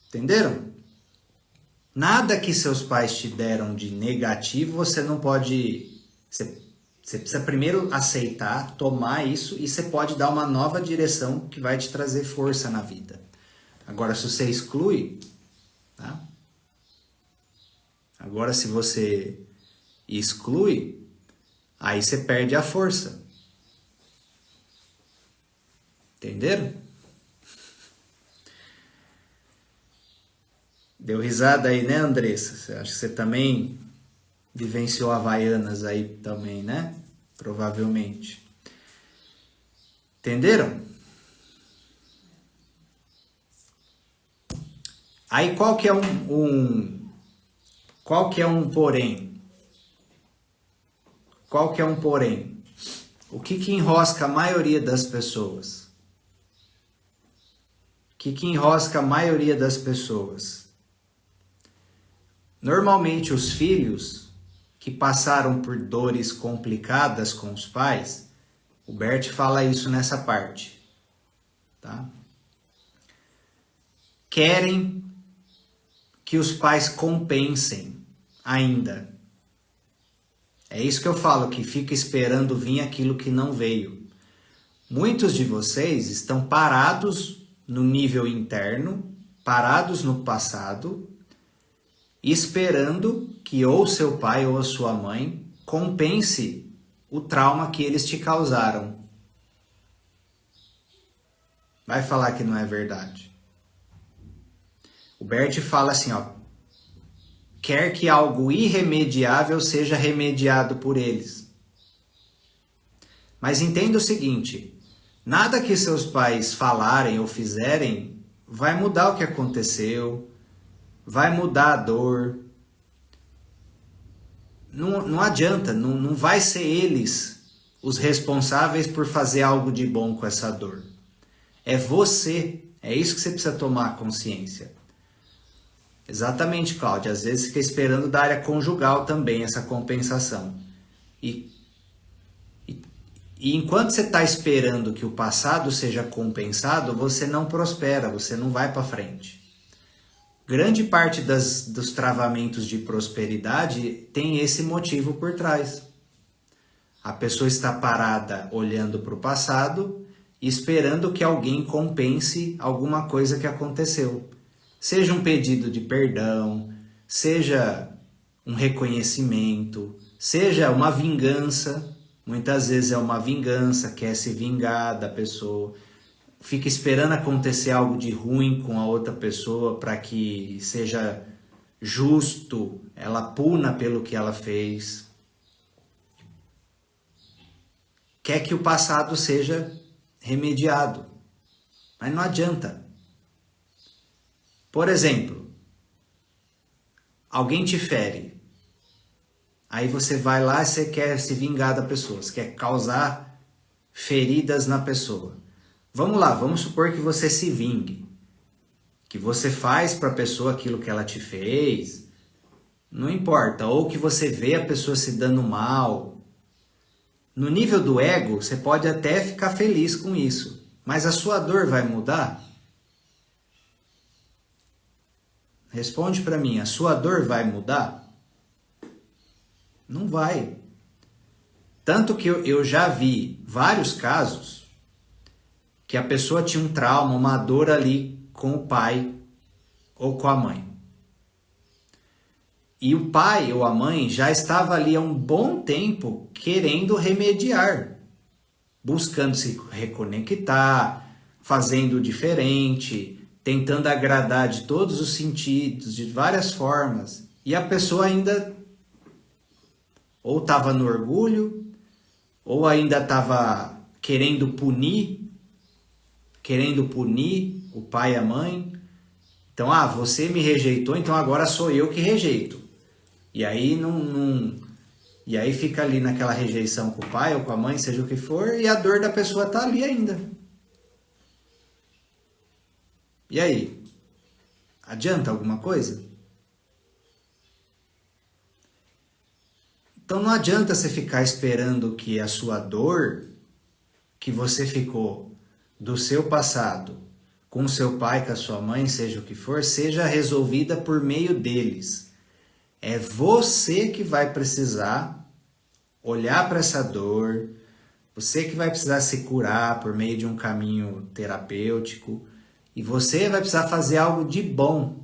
A: Entenderam? Nada que seus pais te deram de negativo, você não pode... Você precisa primeiro aceitar, tomar isso, e você pode dar uma nova direção que vai te trazer força na vida. Agora, se você exclui... Tá? Agora, se você exclui, aí você perde a força. Entenderam? Deu risada aí, né, Andressa? Acho que você também vivenciou Havaianas aí também, né? Provavelmente. Entenderam? Aí qual que é qual que é um porém? Qual que é um porém? O que enrosca a maioria das pessoas? O que enrosca a maioria das pessoas? Normalmente os filhos que passaram por dores complicadas com os pais, o Bert fala isso nessa parte, tá? Querem que os pais compensem ainda. É isso que eu falo, que fica esperando vir aquilo que não veio. Muitos de vocês estão parados no nível interno, parados no passado, esperando que ou seu pai ou a sua mãe compense o trauma que eles te causaram. Vai falar que não é verdade. O Bert fala assim, ó, quer que algo irremediável seja remediado por eles. Mas entenda o seguinte, nada que seus pais falarem ou fizerem vai mudar o que aconteceu, vai mudar a dor. Não adianta, não vai ser eles os responsáveis por fazer algo de bom com essa dor. É você, é isso que você precisa tomar consciência. Exatamente, Cláudia. Às vezes fica esperando da área conjugal também essa compensação. E, e enquanto você está esperando que o passado seja compensado, você não prospera, você não vai para frente. Grande parte dos travamentos de prosperidade tem esse motivo por trás. A pessoa está parada olhando para o passado, esperando que alguém compense alguma coisa que aconteceu. Seja um pedido de perdão, seja um reconhecimento, seja uma vingança. Muitas vezes é uma vingança, quer se vingar da pessoa. Fica esperando acontecer algo de ruim com a outra pessoa para que seja justo, ela puna pelo que ela fez. Quer que o passado seja remediado, mas não adianta. Por exemplo, alguém te fere, aí você vai lá e você quer se vingar da pessoa, você quer causar feridas na pessoa. Vamos lá, vamos supor que você se vingue, que você faz para a pessoa aquilo que ela te fez, não importa, ou que você vê a pessoa se dando mal. No nível do ego, você pode até ficar feliz com isso, mas a sua dor vai mudar? Responde para mim, a sua dor vai mudar? Não vai. Tanto que eu já vi vários casos que a pessoa tinha um trauma, uma dor ali com o pai ou com a mãe. E o pai ou a mãe já estava ali há um bom tempo querendo remediar, buscando se reconectar, fazendo diferente, tentando agradar de todos os sentidos, de várias formas. E a pessoa ainda ou estava no orgulho, ou ainda estava querendo punir o pai e a mãe. Então, você me rejeitou, então agora sou eu que rejeito. E aí e aí fica ali naquela rejeição com o pai ou com a mãe, seja o que for, e a dor da pessoa tá ali ainda. E aí? Adianta alguma coisa? Então não adianta você ficar esperando que a sua dor, que você ficou do seu passado, com o seu pai, com a sua mãe, seja o que for, seja resolvida por meio deles. É você que vai precisar olhar para essa dor, você que vai precisar se curar por meio de um caminho terapêutico, e você vai precisar fazer algo de bom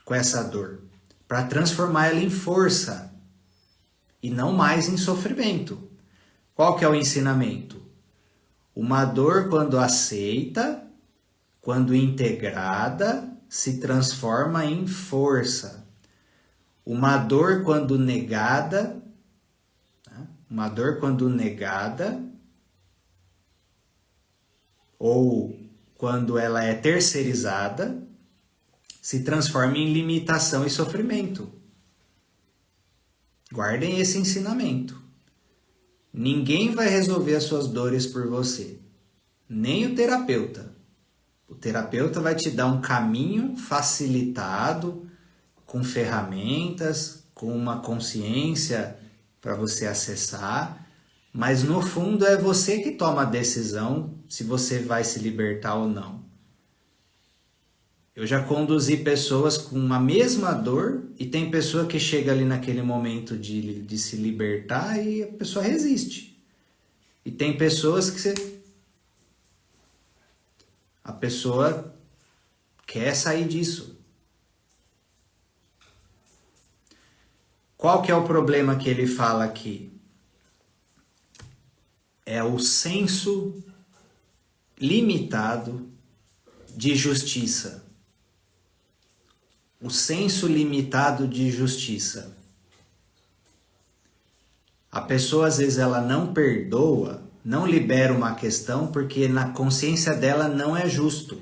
A: com essa dor, para transformar ela em força e não mais em sofrimento. Qual que é o ensinamento? Uma dor, quando aceita, quando integrada, se transforma em força. Uma dor, quando negada, ou quando ela é terceirizada, se transforma em limitação e sofrimento. Guardem esse ensinamento. Ninguém vai resolver as suas dores por você, nem o terapeuta. O terapeuta vai te dar um caminho facilitado, com ferramentas, com uma consciência para você acessar, mas no fundo é você que toma a decisão se você vai se libertar ou não. Eu já conduzi pessoas com a mesma dor e tem pessoa que chega ali naquele momento de se libertar e a pessoa resiste. E tem pessoas que a pessoa quer sair disso. Qual que é o problema que ele fala aqui? É o senso limitado de justiça. O senso limitado de justiça. A pessoa, às vezes, ela não perdoa, não libera uma questão porque na consciência dela não é justo.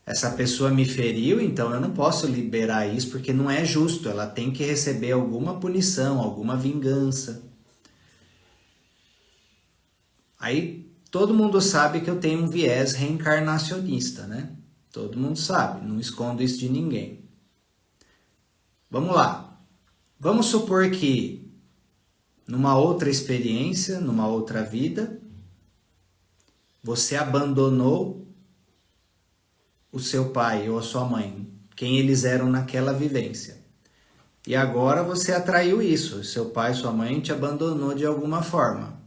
A: Essa pessoa me feriu, então eu não posso liberar isso porque não é justo. Ela tem que receber alguma punição, alguma vingança. Aí todo mundo sabe que eu tenho um viés reencarnacionista, né? Todo mundo sabe, não escondo isso de ninguém. Vamos lá. Vamos supor que numa outra experiência, numa outra vida, você abandonou o seu pai ou a sua mãe, quem eles eram naquela vivência. E agora você atraiu isso, seu pai e sua mãe te abandonou de alguma forma.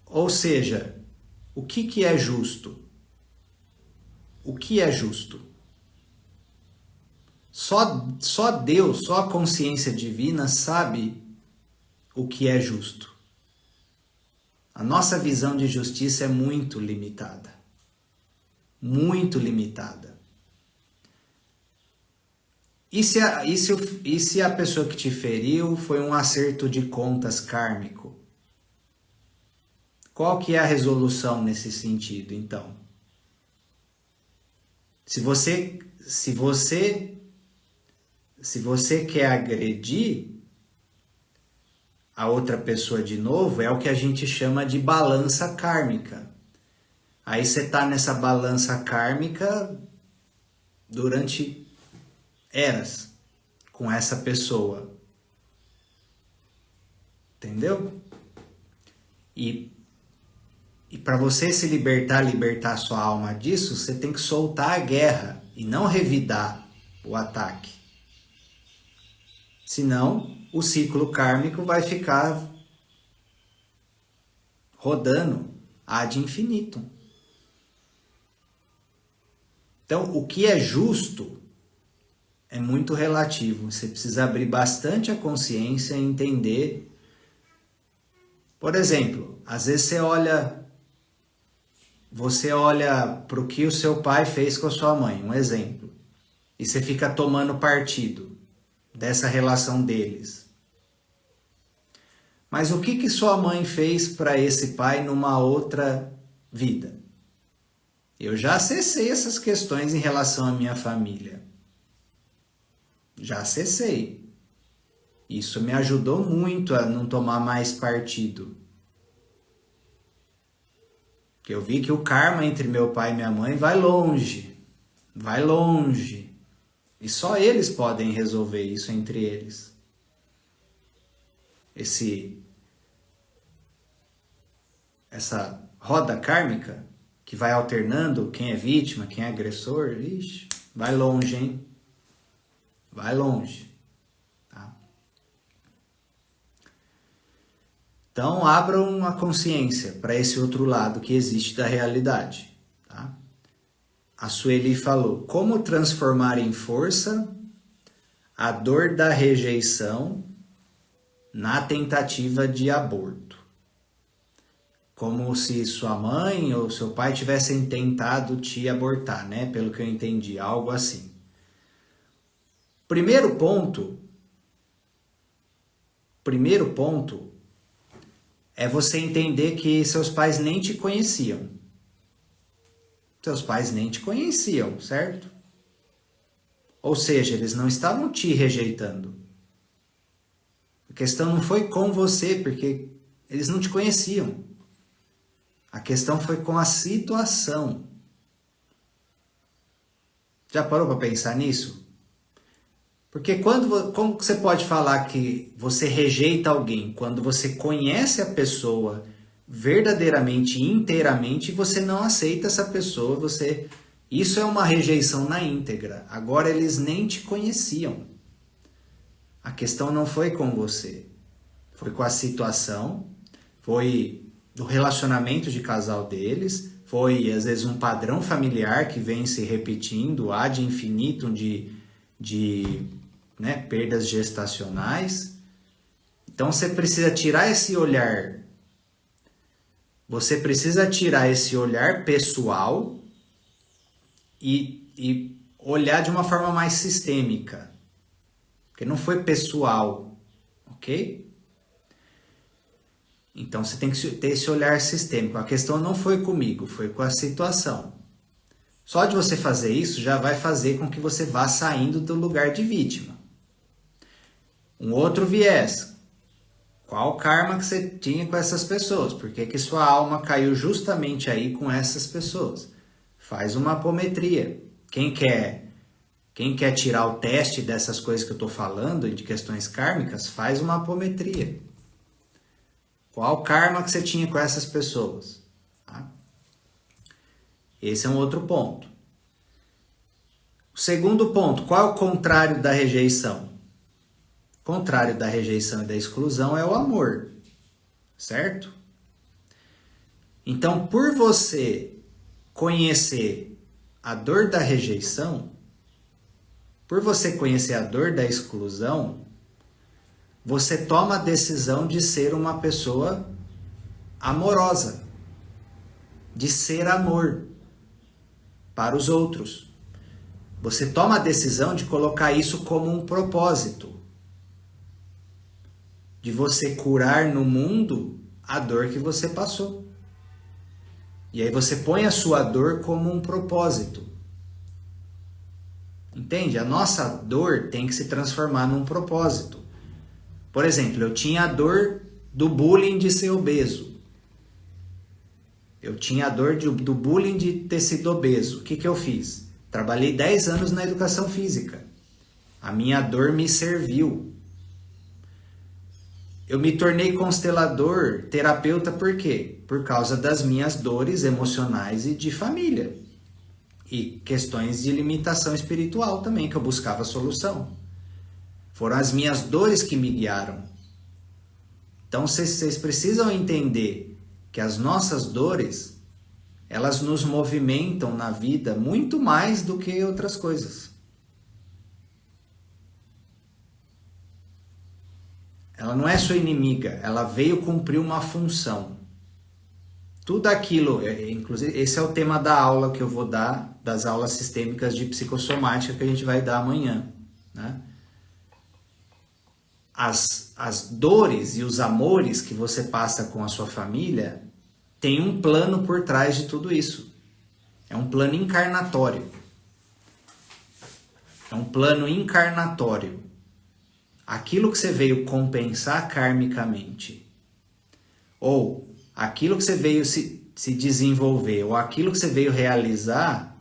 A: Ou seja, o que é justo? O que é justo? Só Deus, só a consciência divina sabe o que é justo. A nossa visão de justiça é muito limitada. Muito limitada. E se a pessoa que te feriu foi um acerto de contas kármico? Qual que é a resolução nesse sentido, então? Se você quer agredir a outra pessoa de novo, é o que a gente chama de balança kármica. Aí você está nessa balança kármica durante eras com essa pessoa. Entendeu? E para você se libertar sua alma disso, você tem que soltar a guerra e não revidar o ataque. Senão, o ciclo kármico vai ficar rodando ad infinitum. Então, o que é justo é muito relativo. Você precisa abrir bastante a consciência e entender. Por exemplo, às vezes você olha para o que o seu pai fez com a sua mãe, um exemplo, e você fica tomando partido dessa relação deles. Mas o que sua mãe fez para esse pai numa outra vida? Eu já acessei essas questões em relação à minha família. Já acessei. Isso me ajudou muito a não tomar mais partido. Porque eu vi que o karma entre meu pai e minha mãe vai longe. Vai longe. E só eles podem resolver isso entre eles. Essa roda kármica que vai alternando quem é vítima, quem é agressor, ixi, vai longe, hein? Vai longe. Tá? Então, abram a consciência para esse outro lado que existe da realidade. Tá? A Sueli falou, como transformar em força a dor da rejeição na tentativa de aborto. Como se sua mãe ou seu pai tivessem tentado te abortar, né? Pelo que eu entendi, algo assim. Primeiro ponto é você entender que seus pais nem te conheciam. Seus pais nem te conheciam, certo? Ou seja, eles não estavam te rejeitando. A questão não foi com você, porque eles não te conheciam. A questão foi com a situação. Já parou para pensar nisso? Porque como você pode falar que você rejeita alguém quando você conhece a pessoa verdadeiramente, inteiramente, e você não aceita essa pessoa, isso é uma rejeição na íntegra. Agora eles nem te conheciam. A questão não foi com você, foi com a situação, foi do relacionamento de casal deles, foi às vezes um padrão familiar que vem se repetindo ad infinitum de perdas gestacionais. Então você precisa tirar esse olhar. Você precisa tirar esse olhar pessoal e olhar de uma forma mais sistêmica. Porque não foi pessoal, ok? Então você tem que ter esse olhar sistêmico. A questão não foi comigo, foi com a situação. Só de você fazer isso já vai fazer com que você vá saindo do lugar de vítima. Um outro viés. Qual karma que você tinha com essas pessoas? Por que sua alma caiu justamente aí com essas pessoas? Faz uma apometria. Quem quer tirar o teste dessas coisas que eu estou falando, de questões kármicas, faz uma apometria. Qual karma que você tinha com essas pessoas? Tá? Esse é um outro ponto. O segundo ponto, qual é o contrário da rejeição? O contrário da rejeição e da exclusão é o amor, certo? Então, por você conhecer a dor da rejeição, por você conhecer a dor da exclusão, você toma a decisão de ser uma pessoa amorosa, de ser amor para os outros. Você toma a decisão de colocar isso como um propósito, de você curar no mundo a dor que você passou. E aí você põe a sua dor como um propósito. Entende? A nossa dor tem que se transformar num propósito. Por exemplo, eu tinha a dor do bullying de ser obeso. Eu tinha a dor do bullying de ter sido obeso. O que eu fiz? Trabalhei 10 anos na educação física. A minha dor me serviu. Eu me tornei constelador, terapeuta, por quê? Por causa das minhas dores emocionais e de família. E questões de limitação espiritual também, que eu buscava solução. Foram as minhas dores que me guiaram. Então vocês precisam entender que as nossas dores, elas nos movimentam na vida muito mais do que outras coisas. Ela não é sua inimiga, ela veio cumprir uma função. Tudo aquilo, inclusive esse é o tema da aula que eu vou dar, das aulas sistêmicas de psicossomática que a gente vai dar amanhã, né? As dores e os amores que você passa com a sua família tem um plano por trás de tudo isso. É um plano encarnatório. É um plano encarnatório. Aquilo que você veio compensar karmicamente, ou aquilo que você veio se desenvolver, ou aquilo que você veio realizar,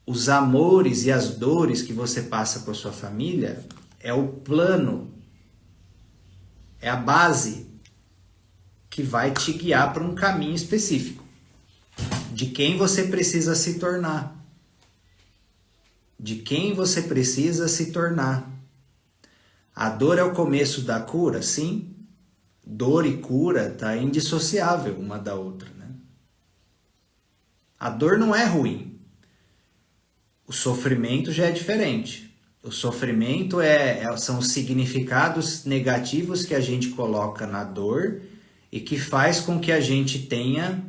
A: os amores e as dores que você passa com a sua família, é o plano, é a base que vai te guiar para um caminho específico, de quem você precisa se tornar. De quem você precisa se tornar. A dor é o começo da cura? Sim. Dor e cura tá indissociável uma da outra, né? A dor não é ruim. O sofrimento já é diferente. O sofrimento são os significados negativos que a gente coloca na dor e que faz com que a gente tenha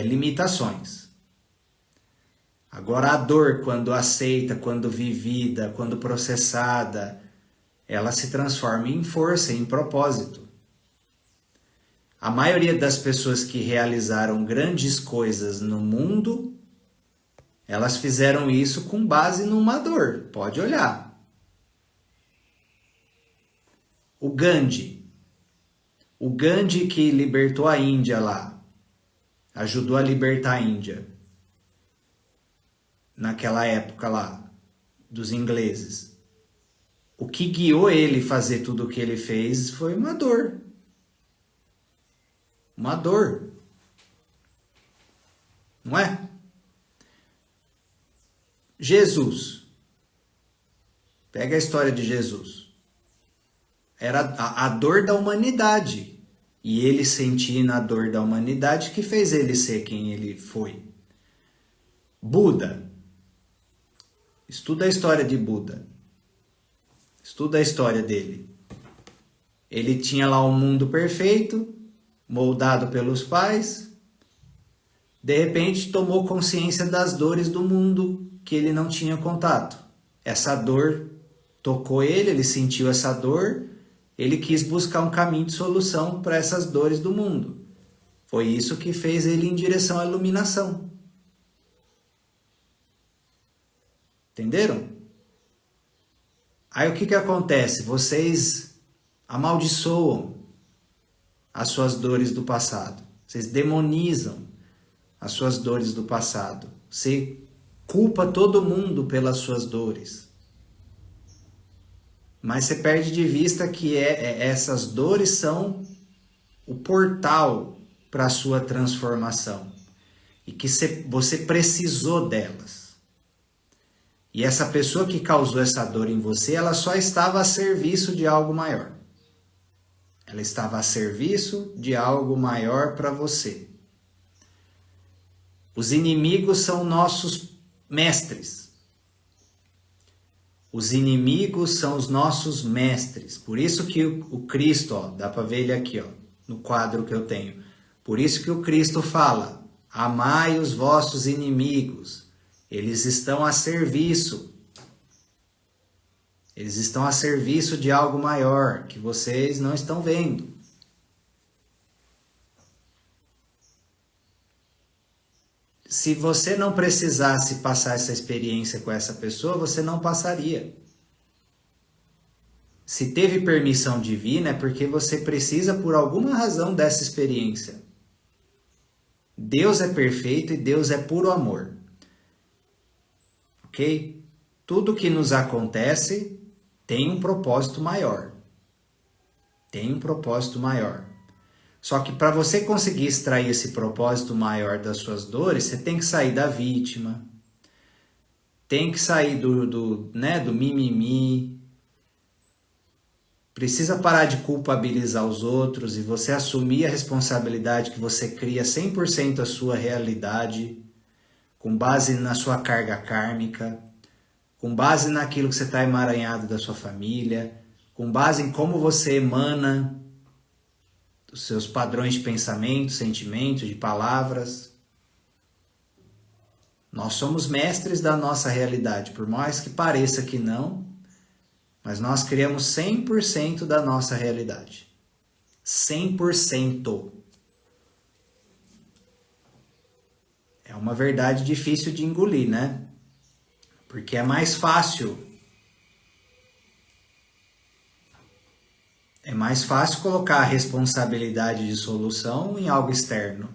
A: limitações. Agora a dor, quando aceita, quando vivida, quando processada, ela se transforma em força, em propósito. A maioria das pessoas que realizaram grandes coisas no mundo, elas fizeram isso com base numa dor. Pode olhar. O Gandhi que libertou a Índia lá, ajudou a libertar a Índia, naquela época lá, dos ingleses. O que guiou ele a fazer tudo o que ele fez foi uma dor. Uma dor. Não é? Jesus. Pega a história de Jesus. Era a dor da humanidade. E ele sentindo a dor da humanidade que fez ele ser quem ele foi. Buda. Estuda a história de Buda. Estuda a história dele. Ele tinha lá um mundo perfeito, moldado pelos pais. De repente tomou consciência das dores do mundo que ele não tinha contato. Essa dor tocou ele sentiu essa dor, ele quis buscar um caminho de solução para essas dores do mundo. Foi isso que fez ele em direção à iluminação. Entenderam? Aí o que acontece? Vocês amaldiçoam as suas dores do passado. Vocês demonizam as suas dores do passado. Você culpa todo mundo pelas suas dores. Mas você perde de vista que essas dores são o portal para a sua transformação. E que você precisou delas. E essa pessoa que causou essa dor em você, ela só estava a serviço de algo maior. Ela estava a serviço de algo maior para você. Os inimigos são nossos mestres. Os inimigos são os nossos mestres. Por isso que o Cristo, ó, dá para ver ele aqui, ó, no quadro que eu tenho. Por isso que o Cristo fala: amai os vossos inimigos. Eles estão a serviço. Eles estão a serviço de algo maior que vocês não estão vendo. Se você não precisasse passar essa experiência com essa pessoa, você não passaria. Se teve permissão divina, é porque você precisa por alguma razão dessa experiência. Deus é perfeito e Deus é puro amor. Ok? Tudo que nos acontece tem um propósito maior. Tem um propósito maior. Só que para você conseguir extrair esse propósito maior das suas dores, você tem que sair da vítima, tem que sair do mimimi, precisa parar de culpabilizar os outros e você assumir a responsabilidade que você cria 100% a sua realidade, com base na sua carga kármica, com base naquilo que você está emaranhado da sua família, com base em como você emana os seus padrões de pensamento, sentimento, de palavras. Nós somos mestres da nossa realidade, por mais que pareça que não, mas nós criamos 100% da nossa realidade. 100%. É uma verdade difícil de engolir, né? Porque é mais fácil. É mais fácil colocar a responsabilidade de solução em algo externo.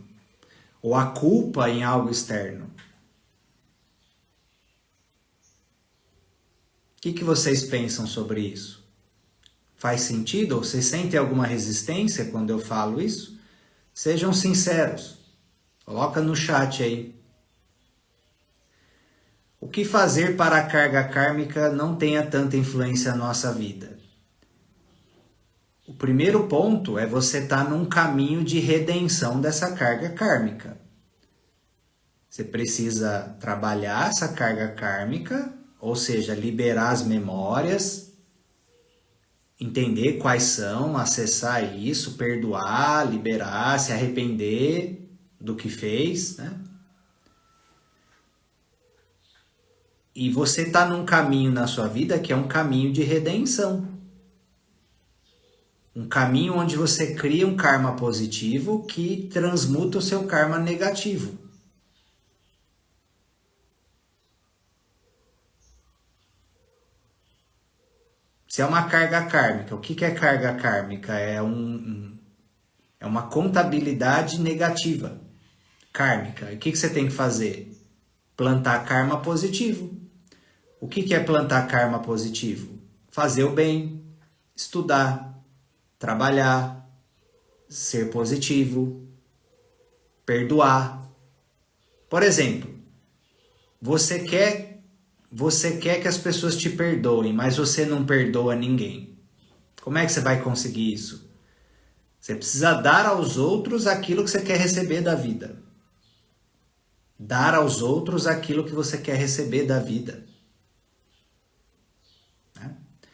A: Ou a culpa em algo externo. O que vocês pensam sobre isso? Faz sentido? Ou vocês sentem alguma resistência quando eu falo isso? Sejam sinceros. Coloca no chat aí. O que fazer para a carga kármica não tenha tanta influência na nossa vida? O primeiro ponto é você estar num caminho de redenção dessa carga kármica. Você precisa trabalhar essa carga kármica, ou seja, liberar as memórias, entender quais são, acessar isso, perdoar, liberar, se arrepender do que fez, né? E você está num caminho na sua vida que é um caminho de redenção. Um caminho onde você cria um karma positivo que transmuta o seu karma negativo. Se é uma carga kármica, o que é carga kármica? É uma contabilidade negativa, kármica. E o que você tem que fazer? Plantar karma positivo. O que é plantar karma positivo? Fazer o bem, estudar, trabalhar, ser positivo, perdoar. Por exemplo, você quer que as pessoas te perdoem, mas você não perdoa ninguém. Como é que você vai conseguir isso? Você precisa dar aos outros aquilo que você quer receber da vida. Dar aos outros aquilo que você quer receber da vida.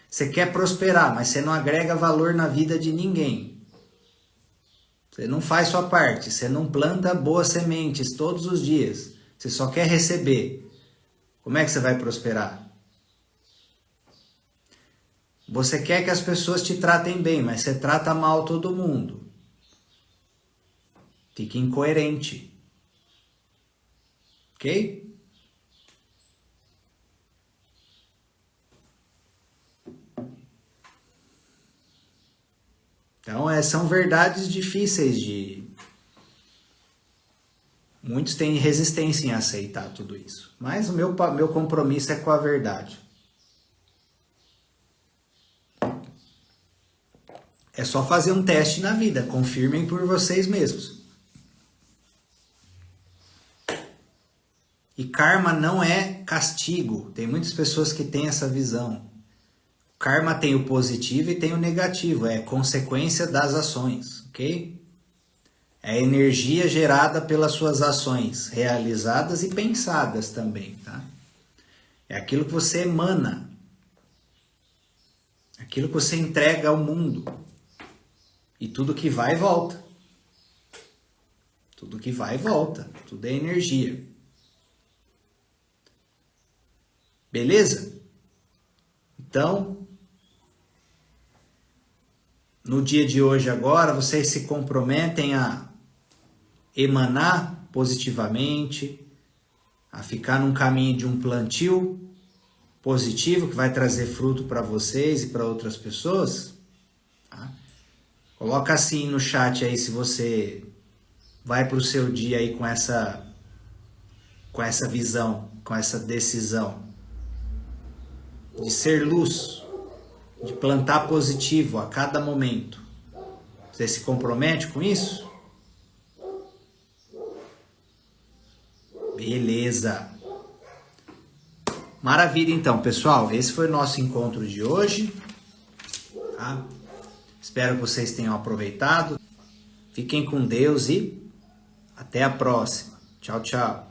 A: Você quer prosperar, mas você não agrega valor na vida de ninguém. Você não faz sua parte, você não planta boas sementes todos os dias. Você só quer receber. Como é que você vai prosperar? Você quer que as pessoas te tratem bem, mas você trata mal todo mundo. Fica incoerente. Ok? Então, são verdades difíceis muito muitos têm resistência em aceitar tudo isso. Mas o meu compromisso é com a verdade. É só fazer um teste na vida. Confirmem por vocês mesmos. E karma não é castigo. Tem muitas pessoas que têm essa visão. Karma tem o positivo e tem o negativo. É consequência das ações, ok? É energia gerada pelas suas ações, realizadas e pensadas também, tá? É aquilo que você emana. Aquilo que você entrega ao mundo. E tudo que vai e volta. Tudo que vai e volta. Tudo é energia. Beleza? Então, no dia de hoje agora, vocês se comprometem a emanar positivamente, a ficar num caminho de um plantio positivo que vai trazer fruto para vocês e para outras pessoas. Tá? Coloca assim no chat aí se você vai para o seu dia aí com essa visão, com essa decisão de ser luz, de plantar positivo a cada momento. Você se compromete com isso? Beleza. Maravilha então, pessoal. Esse foi o nosso encontro de hoje. Tá? Espero que vocês tenham aproveitado. Fiquem com Deus e até a próxima. Tchau, tchau.